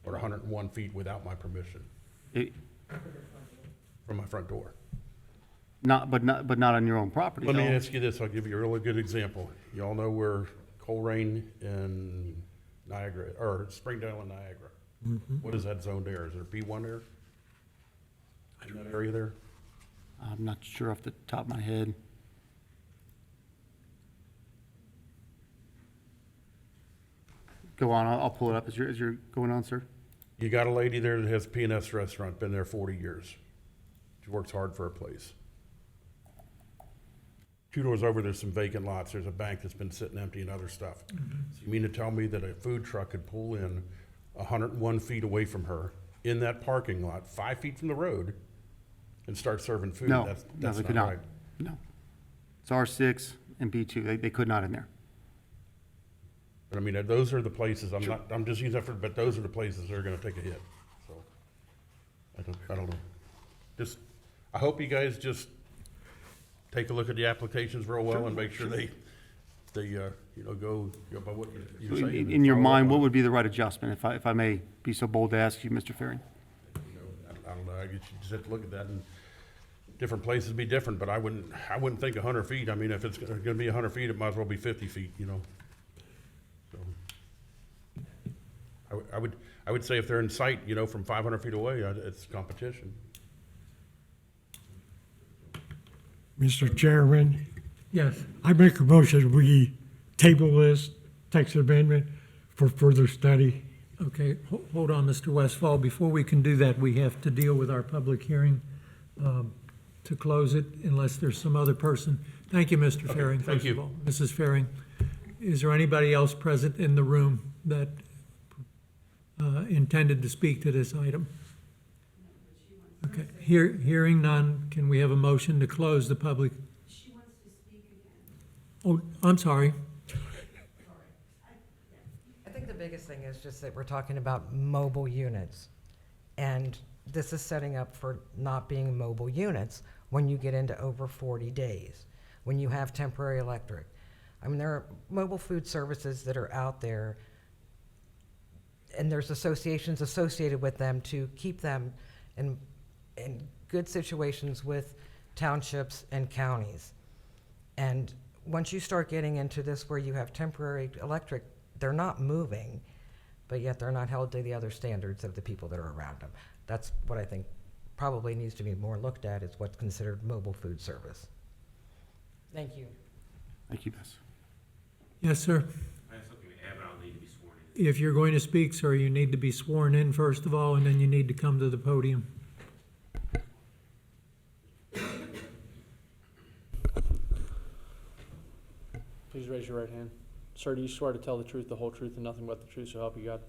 or 101 feet without my permission, It- from my front door. but not on your own property. Let me though. ask you this, I'll give you a really good example. You all know where Colerain and Niagara, or Springdale and Niagara. What is that zone there? Is there B1 there? In that area there? I'm not sure off the top of my head. Go on, I'll pull it up as you're going on, sir. You got a lady there that has a P&S restaurant, been there 40 years. She works hard for her place. 2 doors over, there's some vacant lots. There's a bank that's been sitting empty and other stuff. So you mean to tell me that a food truck could pull in 101 feet away from her in that parking lot, 5 feet from the road, and start serving food? No, That's they could not not. right. No. It's R6 and B2. They could not in there. But I mean, those are the places, I'm just using that for, but those are the places that are gonna take a hit, so. I don't know. Just, I hope you guys just take a look at the applications real well and make sure they go by what you're saying. In your and follow mind, up what on it. would be the right adjustment, if I may be so bold to ask you, Mr. Ferring? I don't know, I guess you just have to look at that, and different places be different, but I wouldn't think 100 feet. I mean, if it's gonna be 100 feet, it might as well be 50 feet, So, I would say if they're in sight, from 500 feet away, it's competition. Mr. Chairman, Yes, I make a motion, we table this text amendment for further study. okay, hold on, Mr. Westfall. Before we can do that, we have to deal with our public hearing to close it unless there's some other person. Thank you, Mr. Ferring, thank first of you. all. Mrs. Ferring, is there anybody else present in the room that intended to speak to this item? Okay, hearing none, can we have a motion to close the public? She wants to speak again. Oh, I'm sorry. I think the biggest thing is just that we're talking about mobile units. And this is setting up for not being mobile units when you get into over 40 days, when you have temporary electric. I mean, there are mobile food services that are out there, and there's associations associated with them to keep them in good situations with townships and counties. And once you start getting into this where you have temporary electric, they're not moving, but yet they're not held to the other standards of the people that are around them. That's what I think probably needs to be more looked at, is what's considered mobile food service. Thank you. Thank you, Bess. Yes, sir. I have something to add, but I'll need to be sworn in. If you're going to speak, sir, you need to be sworn in first of all, and then you need to come to the podium. Please raise your right hand. Sir, do you swear to tell the truth, the whole truth, and nothing but the truth, so help you God?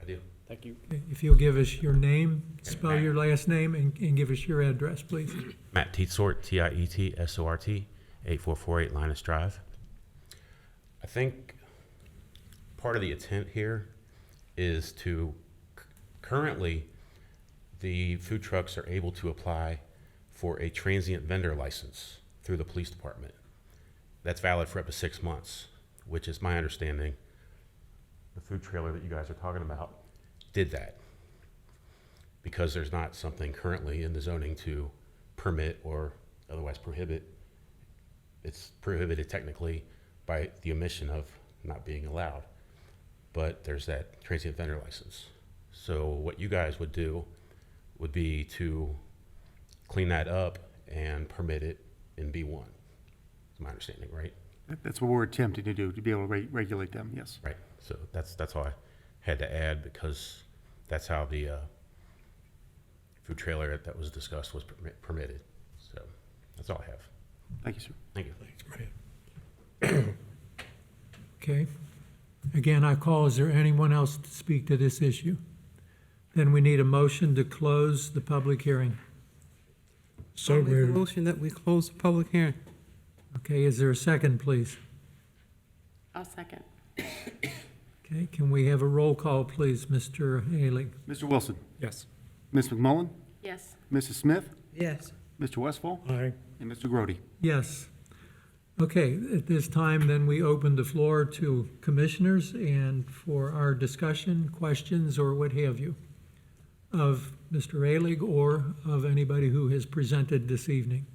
I do. Thank you. If you'll give us your name, spell your last name, and give us your address, please. Matt Tietsort, Tietsort, 8448 Linus Drive. I think part of the intent here is to, currently, the food trucks are able to apply for a transient vendor license through the police department. That's valid for up to 6 months, which is my understanding. The food trailer that you guys are talking about did that because there's not something currently in the zoning to permit or otherwise prohibit. It's prohibited technically by the omission of not being allowed, but there's that transient vendor license. So what you guys would do would be to clean that up and permit it in B1. That's my understanding, right? That's what we're attempting to do, to be able to regulate them, yes. Right. So that's all I had to add because that's how the food trailer that was discussed was permitted. So that's all I have. Thank you, sir. Thank you. Okay. Again, I call, is there anyone else to speak to this issue? Then we need a motion to close the public hearing. So I'll make a moved. motion that we close the public hearing. Okay, is there a second, please? I'll second. Okay, can we have a roll call, please, Mr. Haley? Mr. Wilson, Yes. Ms. McMullen, Yes. Mrs. Smith, Yes. Mr. Westfall, Aye. and Mr. Grody. Yes. Okay, at this time, then we open the floor to commissioners and for our discussion, questions, or what have you, of Mr. Alig or of anybody who has presented this evening.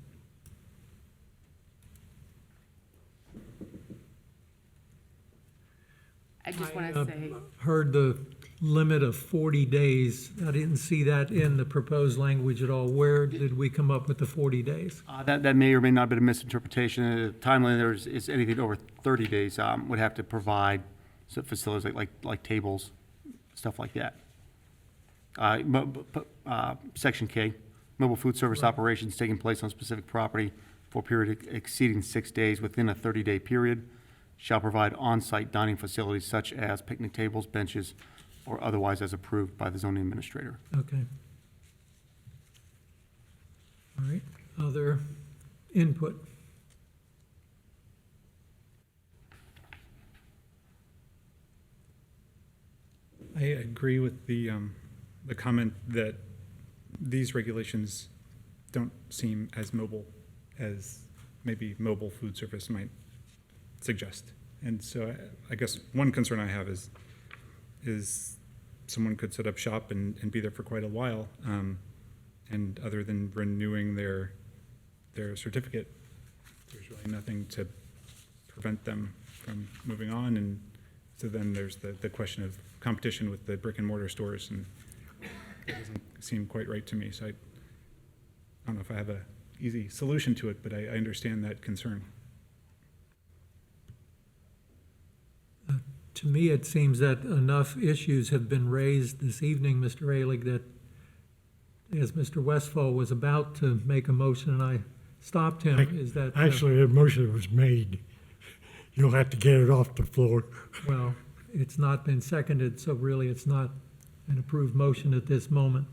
I just I, want to say, Heard the limit of 40 days. I didn't see that in the proposed language at all. Where did we come up with the 40 days? That may or may not have been a misinterpretation. The timeline is anything over 30 days would have to provide some facilities like tables, stuff like that. Section K, mobile food service operations taking place on specific property for a period exceeding 6 days within a 30-day period shall provide on-site dining facilities such as picnic tables, benches, or otherwise as approved by the zoning administrator. Okay. All right, other input? I agree with the comment that these regulations don't seem as mobile as maybe mobile food service might suggest. And so I guess one concern I have is someone could set up shop and be there for quite a while. And other than renewing their certificate, there's really nothing to prevent them from moving on. And so then there's the question of competition with the brick and mortar stores, and it doesn't seem quite right to me. So I don't know if I have a easy solution to it, but I understand that concern. To me, it seems that enough issues have been raised this evening, Mr. Alig, that as Mr. Westfall was about to make a motion and I stopped him, is that... Actually, a motion was made. You'll have to get it off the floor. Well, it's not been seconded, so really it's not an approved motion at this moment.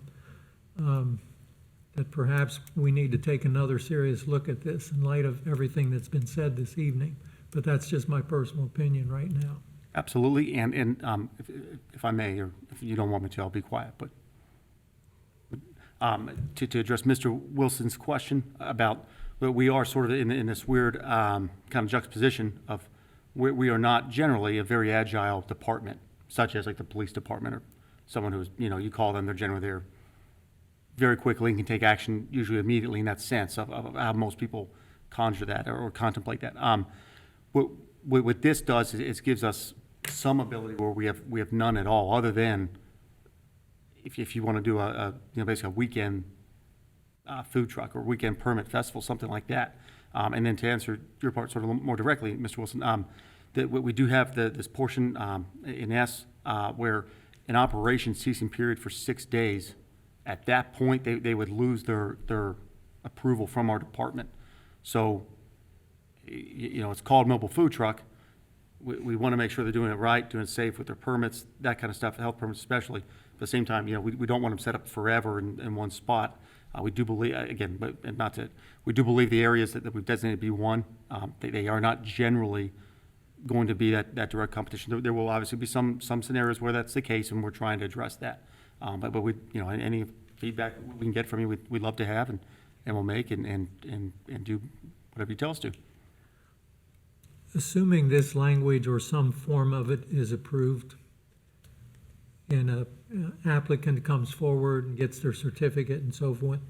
That perhaps we need to take another serious look at this in light of everything that's been said this evening. But that's just my personal opinion right now. Absolutely, and if I may, or if you don't want me to, I'll be quiet, but to address Mr. Wilson's question about, we are sort of in this weird kind of juxtaposition of we are not generally a very agile department, such as like the police department or someone who's, you call them, they're generally there very quickly and can take action usually immediately in that sense of how most people conjure that or contemplate that. What this does is it gives us some ability where we have none at all, other than if you want to do basically a weekend food truck or weekend permit festival, something like that. And then to answer your part sort of more directly, Mr. Wilson, that we do have this portion in S where an operation ceasing period for 6 days. At that point, they would lose their approval from our department. So, it's called mobile food truck. we want to make sure they're doing it right, doing it safe with their permits, that kind of stuff, health permits especially. At the same time, we don't want them set up forever in one spot. We do believe, again, we do believe the areas that we've designated B1, they are not generally going to be that direct competition. There will obviously be some scenarios where that's the case, and we're trying to address that. But we, any feedback we can get from you, we'd love to have, and we'll make and do whatever you tell us to. Assuming this language or some form of it is approved, and a applicant comes forward and gets their certificate and so forth,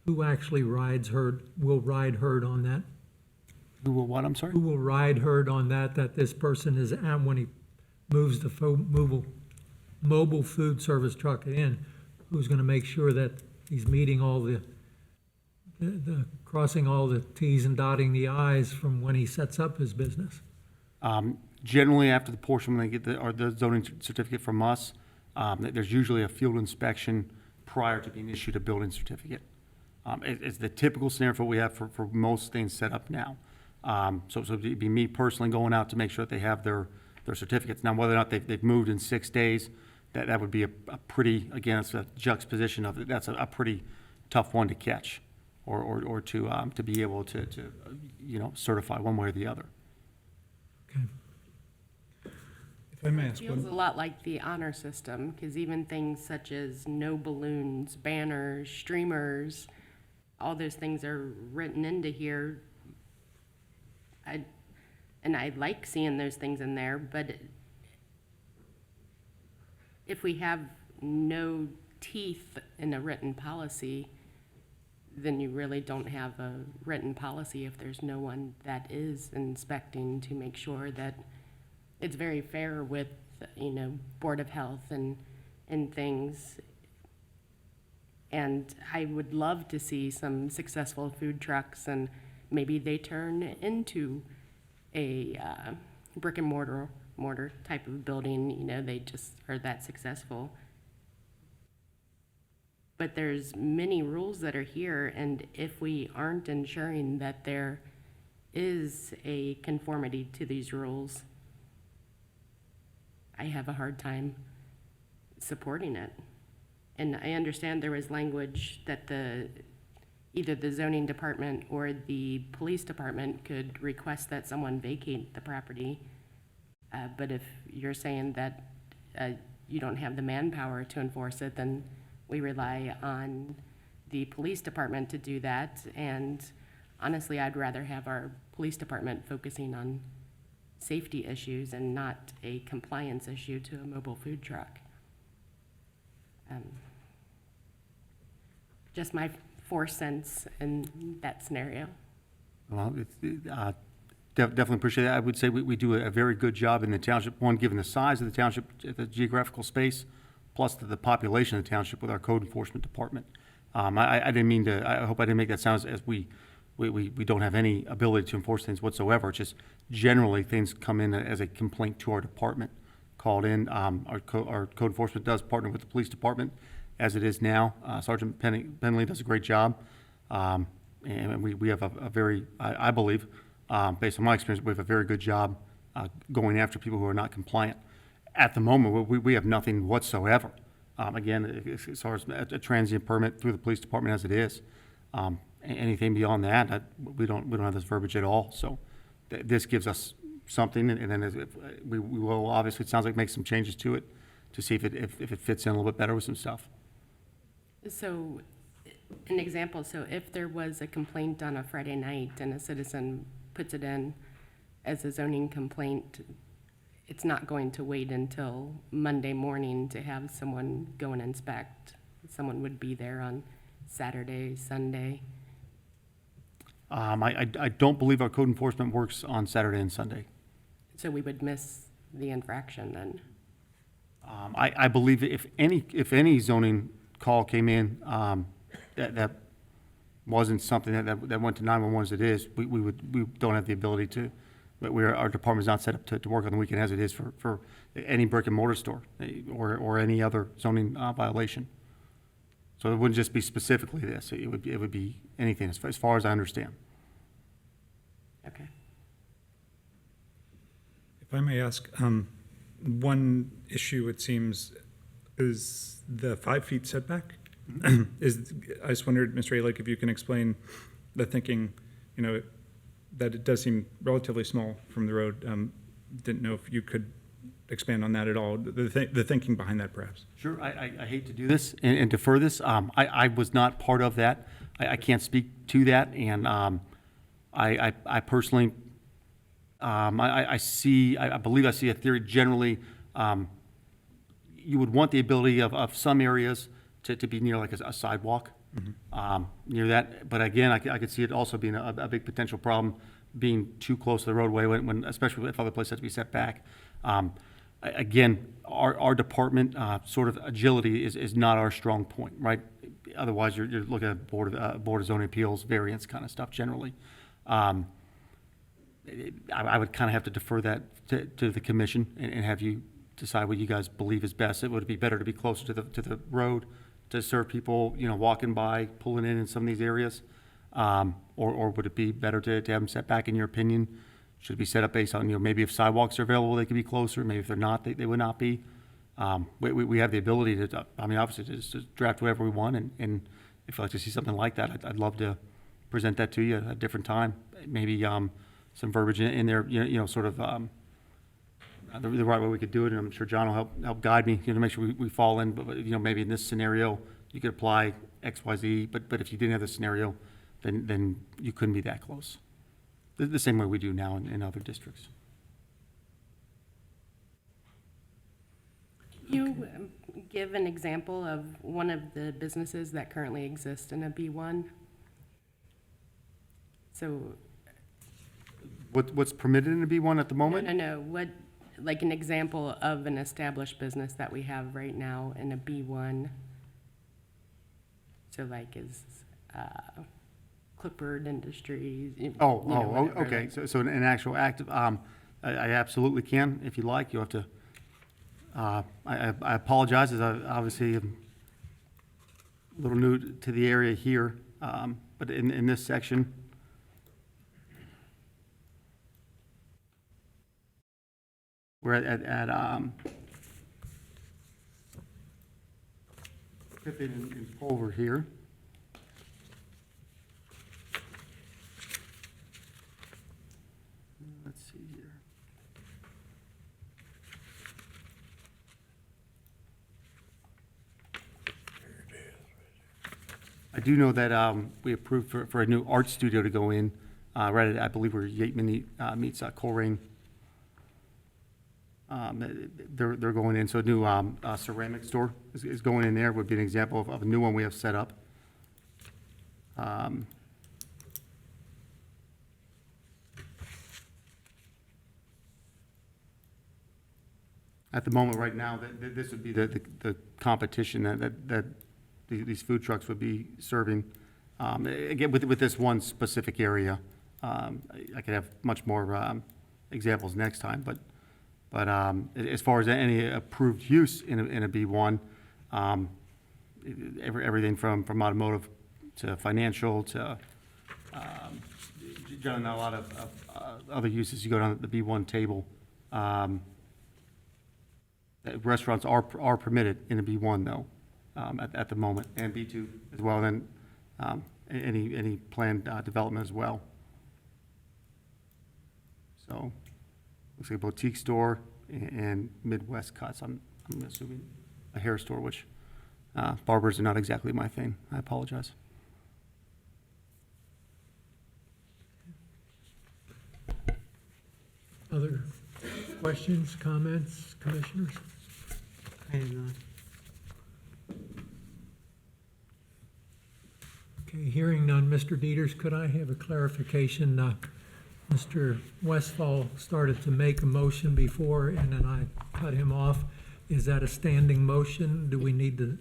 who actually will ride herd on that? Who will what, I'm sorry? Who will ride herd on that this person is at when he moves the mobile food service truck in? Who's gonna make sure that he's meeting all the crossing all the Ts and dotting the Is from when he sets up his business? Generally, after the portion when they get the zoning certificate from us, there's usually a field inspection prior to being issued a building certificate. It's the typical scenario for what we have for most things set up now. So it'd be me personally going out to make sure that they have their certificates. Now, whether or not they've moved in 6 days, that would be a pretty, again, it's a juxtaposition of it. That's a pretty tough one to catch or to be able to certify one way or the other. Okay. If I may It ask feels a one, lot like the honor system, because even things such as no balloons, banners, streamers, all those things are written into here. I like seeing those things in there, but if we have no teeth in a written policy, then you really don't have a written policy if there's no one that is inspecting to make sure that it's very fair with, Board of Health and things. And I would love to see some successful food trucks, and maybe they turn into a brick and mortar type of building, they just are that successful. But there's many rules that are here, and if we aren't ensuring that there is a conformity to these rules, I have a hard time supporting it. And I understand there was language that either the zoning department or the police department could request that someone vacate the property. But if you're saying that you don't have the manpower to enforce it, then we rely on the police department to do that. And honestly, I'd rather have our police department focusing on safety issues and not a compliance issue to a mobile food truck. Just my 4 cents in that scenario. Well, definitely appreciate that. I would say we do a very good job in the township, one, given the size of the township, the geographical space, plus the population of the township with our code enforcement department. I didn't mean to, I hope I didn't make that sound as we don't have any ability to enforce things whatsoever. It's just generally things come in as a complaint to our department, called in. Our code enforcement does partner with the police department as it is now. Sergeant Penley does a great job. And we have a very, I believe, based on my experience, we have a very good job going after people who are not compliant. At the moment, we have nothing whatsoever. Again, as far as a transient permit through the police department as it is, anything beyond that, we don't have this verbiage at all. So this gives us something, and then we will obviously, it sounds like, make some changes to it to see if it fits in a little bit better with some stuff. So, an example, so if there was a complaint on a Friday night and a citizen puts it in as a zoning complaint, it's not going to wait until Monday morning to have someone go and inspect. Someone would be there on Saturday, Sunday. I don't believe our code enforcement works on Saturday and Sunday. So we would miss the infraction then. I believe if any zoning call came in that wasn't something that went to 911 as it is, we don't have the ability to. But our department's not set up to work on the weekend as it is for any brick and mortar store or any other zoning violation. So it wouldn't just be specifically this. It would be anything as far as I understand. Okay. If I may ask, one issue, it seems, is the 5 feet setback. I just wondered, Mr. Alick, if you can explain the thinking, that it does seem relatively small from the road. Didn't know if you could expand on that at all, the thinking behind that, perhaps. Sure, I hate to do this and defer this. I was not part of that. I can't speak to that, and I personally, I believe I see a theory generally, you would want the ability of some areas to be near like a sidewalk, near that. But again, I could see it also being a big potential problem, being too close to the roadway when especially if other places have to be set back. Again, our department, sort of agility is not our strong point, right? Otherwise, you're looking at Board of Zoning Appeals, variance kind of stuff generally. I would kind of have to defer that to the commission and have you decide what you guys believe is best. It would be better to be closer to the road to serve people, walking by, pulling in some of these areas? Or would it be better to have them set back, in your opinion? Should it be set up based on, maybe if sidewalks are available, they could be closer. Maybe if they're not, they would not be. We have the ability to, obviously, to just draft whatever we want. And if you'd like to see something like that, I'd love to present that to you at a different time. Maybe some verbiage in there, sort of the right way we could do it. And I'm sure John will help guide me, to make sure we fall in. But, maybe in this scenario, you could apply X, Y, Z. But if you didn't have the scenario, then you couldn't be that close. The same way we do now in other districts. Can you give an example of one of the businesses that currently exist in a B1? So, What's permitted in a B1 at the moment? no, what, like an example of an established business that we have right now in a B1? So like is, Clipboard Industries. Whatever, Okay. like- So an actual active, I absolutely can, if you like. You'll have to, I apologize, as I obviously am a little new to the area here, but in this section, we're at Pippin and Pulver here. Let's see here. I do know that we approved for a new art studio to go in, right at, I believe where Yateman meets Colerain. They're going in, so a new ceramic store is going in there, would be an example of a new one we have set up. At the moment, right now, this would be the competition that these food trucks would be serving. Again, with this one specific area, I could have much more examples next time, but as far as any approved use in a B1, everything from automotive to financial to generally not a lot of other uses. You go down the B1 table. Restaurants are permitted in a B1 though, at the moment, and B2 as well. Then any planned development as well. So. Looks like a boutique store and Midwest cuts. I'm assuming a hair store, which barbers are not exactly my thing. I apologize. Other questions, comments, commissioners? I have none. Okay, hearing none, Mr. Dieters, could I have a clarification? Mr. Westfall started to make a motion before, and then I cut him off. Is that a standing motion? Do we need to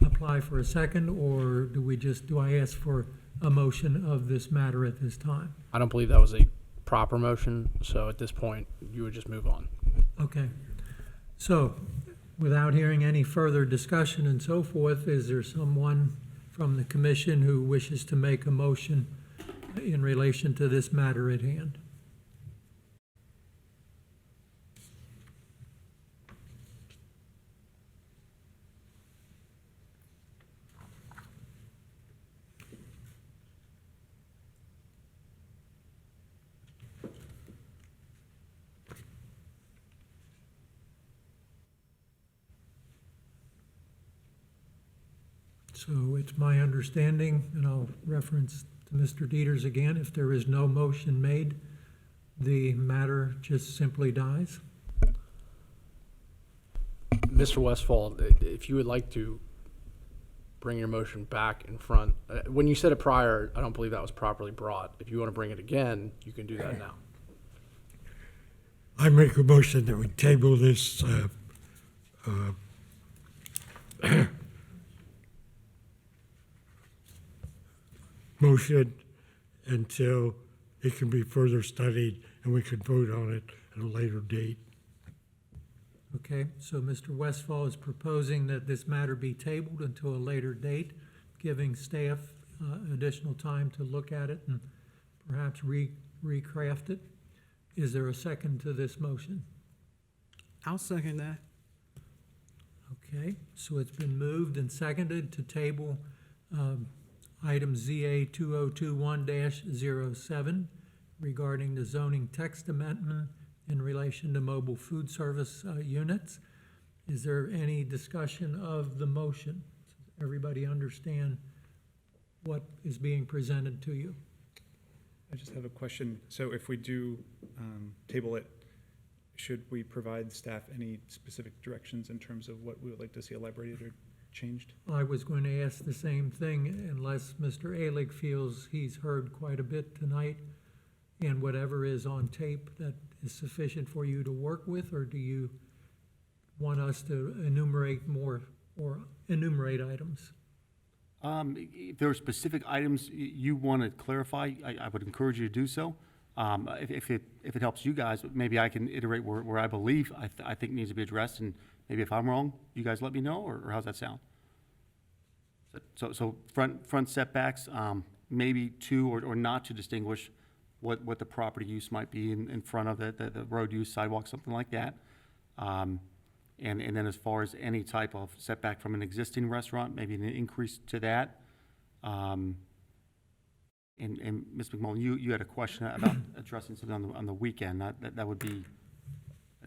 apply for a second, or do I ask for a motion of this matter at this time? I don't believe that was a proper motion, so at this point, you would just move on. Okay. So, without hearing any further discussion and so forth, is there someone from the commission who wishes to make a motion in relation to this matter at hand? So it's my understanding, and I'll reference to Mr. Dieters again, if there is no motion made, the matter just simply dies. Mr. Westfall, if you would like to bring your motion back in front, when you said it prior, I don't believe that was properly brought. If you want to bring it again, you can do that now. I make a motion that we table this, motion until it can be further studied and we can vote on it at a later date. Okay, so Mr. Westfall is proposing that this matter be tabled until a later date, giving staff additional time to look at it and perhaps recraft it. Is there a second to this motion? I'll second that. Okay, so it's been moved and seconded to table item ZA 2021-07 regarding the zoning text amendment in relation to mobile food service units. Is there any discussion of the motion? Does everybody understand what is being presented to you? I just have a question. So if we do table it, should we provide staff any specific directions in terms of what we would like to see elaborated or changed? I was going to ask the same thing unless Mr. Alick feels he's heard quite a bit tonight and whatever is on tape that is sufficient for you to work with, or do you want us to enumerate more or enumerate items? If there are specific items you want to clarify, I would encourage you to do so. If it helps you guys, maybe I can iterate where I believe I think needs to be addressed, and maybe if I'm wrong, you guys let me know, or how's that sound? So front setbacks, maybe to or not to distinguish what the property use might be in front of it, the road use, sidewalk, something like that. And then as far as any type of setback from an existing restaurant, maybe an increase to that. And Ms. McMullen, you had a question about addressing something on the weekend. That would be,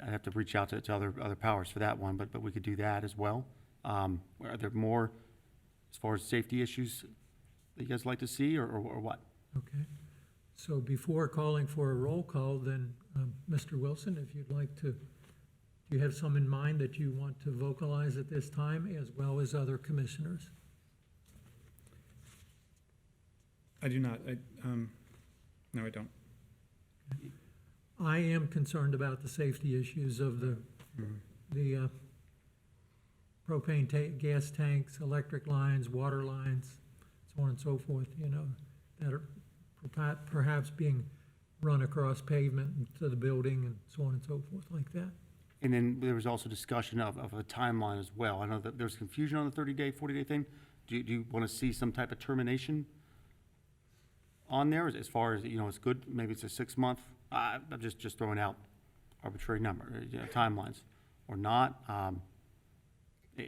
I'd have to reach out to other powers for that one, but we could do that as well. Are there more as far as safety issues that you guys like to see, or what? Okay, so before calling for a roll call, then Mr. Wilson, if you'd like to, do you have some in mind that you want to vocalize at this time, as well as other commissioners? I do not. No, I don't. I am concerned about the safety issues of the propane gas tanks, electric lines, water lines, so on and so forth, you know, that are perhaps being run across pavement to the building and so on and so forth like that. And then there was also discussion of a timeline as well. I know that there's confusion on the 30-day, 40-day thing. Do you want to see some type of termination on there as far as, you know, it's good, maybe it's a 6-month, I'm just throwing out arbitrary number, timelines, or not?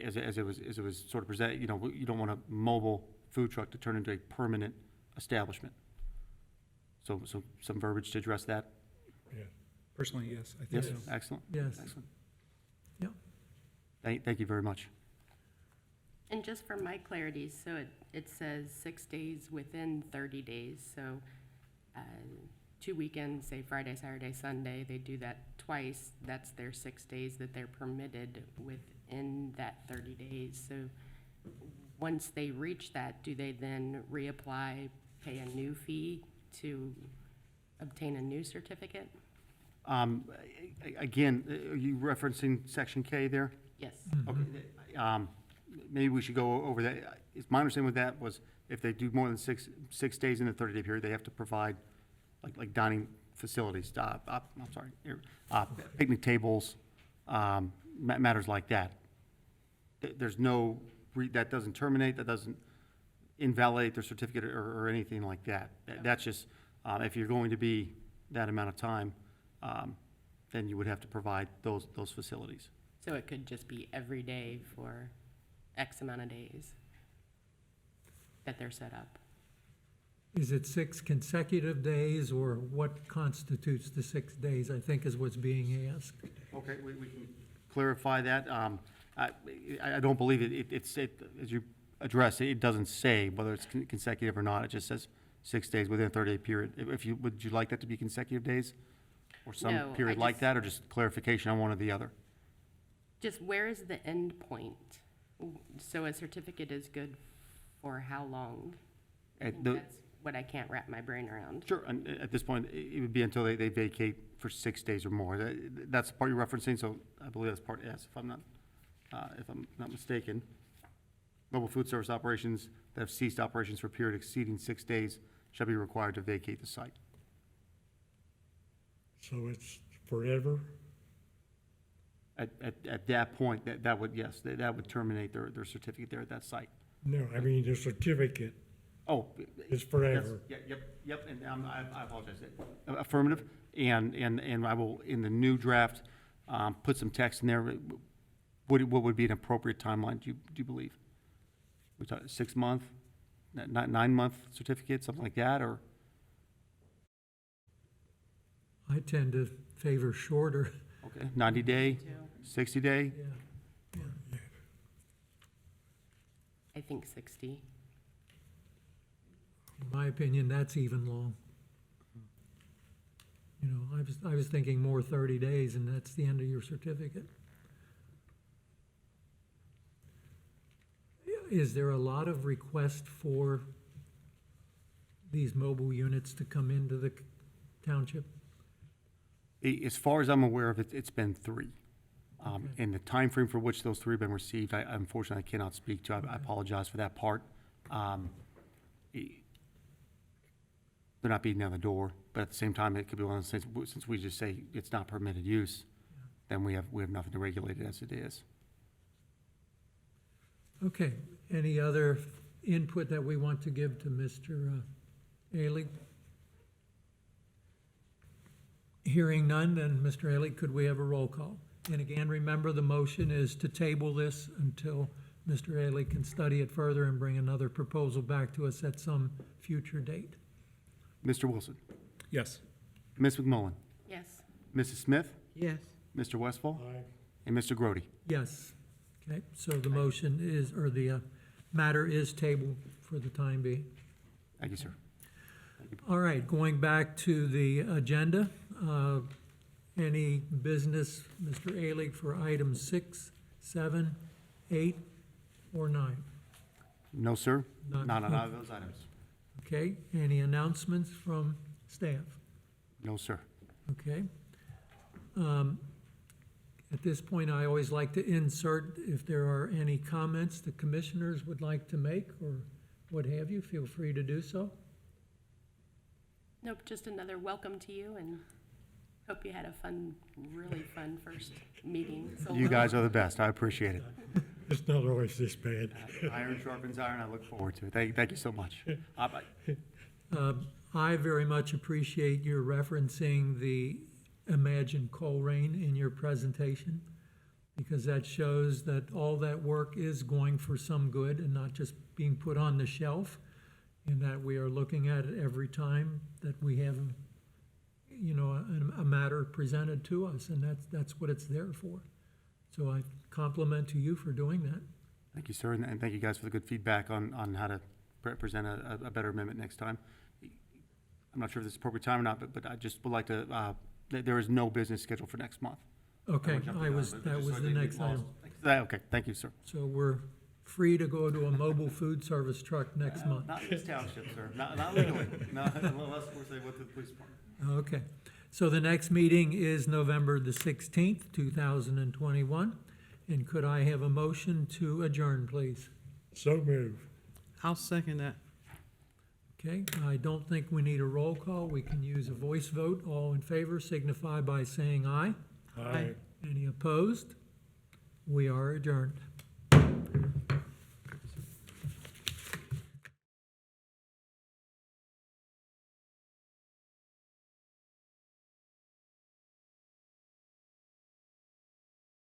As it was sort of presented, you know, you don't want a mobile food truck to turn into a permanent establishment. So some verbiage to address that? Personally, yes, I think Yes, so. excellent. Yes. Excellent. Yeah. Thank you very much. And just for my clarity, so it says 6 days within 30 days, so 2 weekends, say Friday, Saturday, Sunday, they do that twice, that's their 6 days that they're permitted within that 30 days. So once they reach that, do they then reapply, pay a new fee to obtain a new certificate? Again, are you referencing section K there? Yes. Okay. Maybe we should go over that. My understanding with that was if they do more than six days in the 30-day period, they have to provide like dining facilities, picnic tables, matters like that. There's no, that doesn't terminate, that doesn't invalidate their certificate or anything like that. That's just, if you're going to be that amount of time, then you would have to provide those facilities. So it could just be every day for X amount of days that they're set up. Is it 6 consecutive days, or what constitutes the 6 days, I think is what's being asked? Okay, we can clarify that. I don't believe it's as you address, it doesn't say whether it's consecutive or not. It just says 6 days within a 30-day period. Would you like that to be consecutive days? Or No, some I period like just- that, or just clarification on one or the other? Just where is the end point? So a certificate is good for how long? I At think the- that's what I can't wrap my brain around. Sure, and at this point, it would be until they vacate for 6 days or more. That's the part you're referencing, so I believe that's part S, if I'm not mistaken. Mobile food service operations that have ceased operations for a period exceeding 6 days shall be required to vacate the site. So it's forever? At that point, that would, yes, that would terminate their certificate there at that site. No, I mean, the certificate Oh. is forever. Yes, yep, and I apologize. Affirmative, and I will, in the new draft, put some text in there. What would be an appropriate timeline, do you believe? We talk 6 month, 9 month certificate, something like that, or? I tend to favor shorter. Okay, 90-day, Too. 60-day? Yeah. I think 60. In my opinion, that's even long. You know, I was thinking more 30 days, and that's the end of your certificate. Is there a lot of request for these mobile units to come into the township? As far as I'm aware of it, it's been 3. Okay. And the time frame for which those 3 have been received, I unfortunately cannot speak to. I apologize for that part. They're not beating down the door, but at the same time, it could be one of those things, since we just say it's not permitted use, then we have nothing to regulate it as it is. Okay, any other input that we want to give to Mr. Ailey? Hearing none, then, Mr. Ailey, could we have a roll call? And again, remember, the motion is to table this until Mr. Ailey can study it further and bring another proposal back to us at some future date. Mr. Wilson, Yes. Ms. McMullen, Yes. Mrs. Smith, Yes. Mr. Westfall, Aye. and Mr. Grody. Yes. Okay, so the motion is, or the matter is tabled for the time being. Thank you, sir. All right, going back to the agenda, any business, Mr. Ailey, for items 6, 7, 8, or 9? No, sir, None. not on either of those items. Okay, any announcements from staff? No, sir. Okay. At this point, I always like to insert, if there are any comments the commissioners would like to make, or what have you, feel free to do so. Nope, just another welcome to you, and hope you had a fun, really fun first meeting. So You guys are the best. I appreciate it. It's not always this bad. Iron sharpens iron. I look forward to it. Thank you so much. Bye. I very much appreciate your referencing the Imagine Colerain in your presentation, because that shows that all that work is going for some good and not just being put on the shelf, and that we are looking at it every time that we have, you know, a matter presented to us, and that's what it's there for. So I compliment to you for doing that. Thank you, sir, and thank you guys for the good feedback on how to present a better amendment next time. I'm not sure if this is the appropriate time or not, but I just would like to, there is no business scheduled for next month. Okay, But that was just the so I didn't next get lost. item. Okay, thank you, sir. So we're free to go to a mobile food service truck next month. Not in this township, sir, not legally, not unless we're saying what to the police department. Okay, so the next meeting is November the 16th, 2021. And could I have a motion to adjourn, please? So move. I'll second that. Okay, I don't think we need a roll call. We can use a voice vote. All in favor signify by saying aye. Aye. Any opposed? We are adjourned.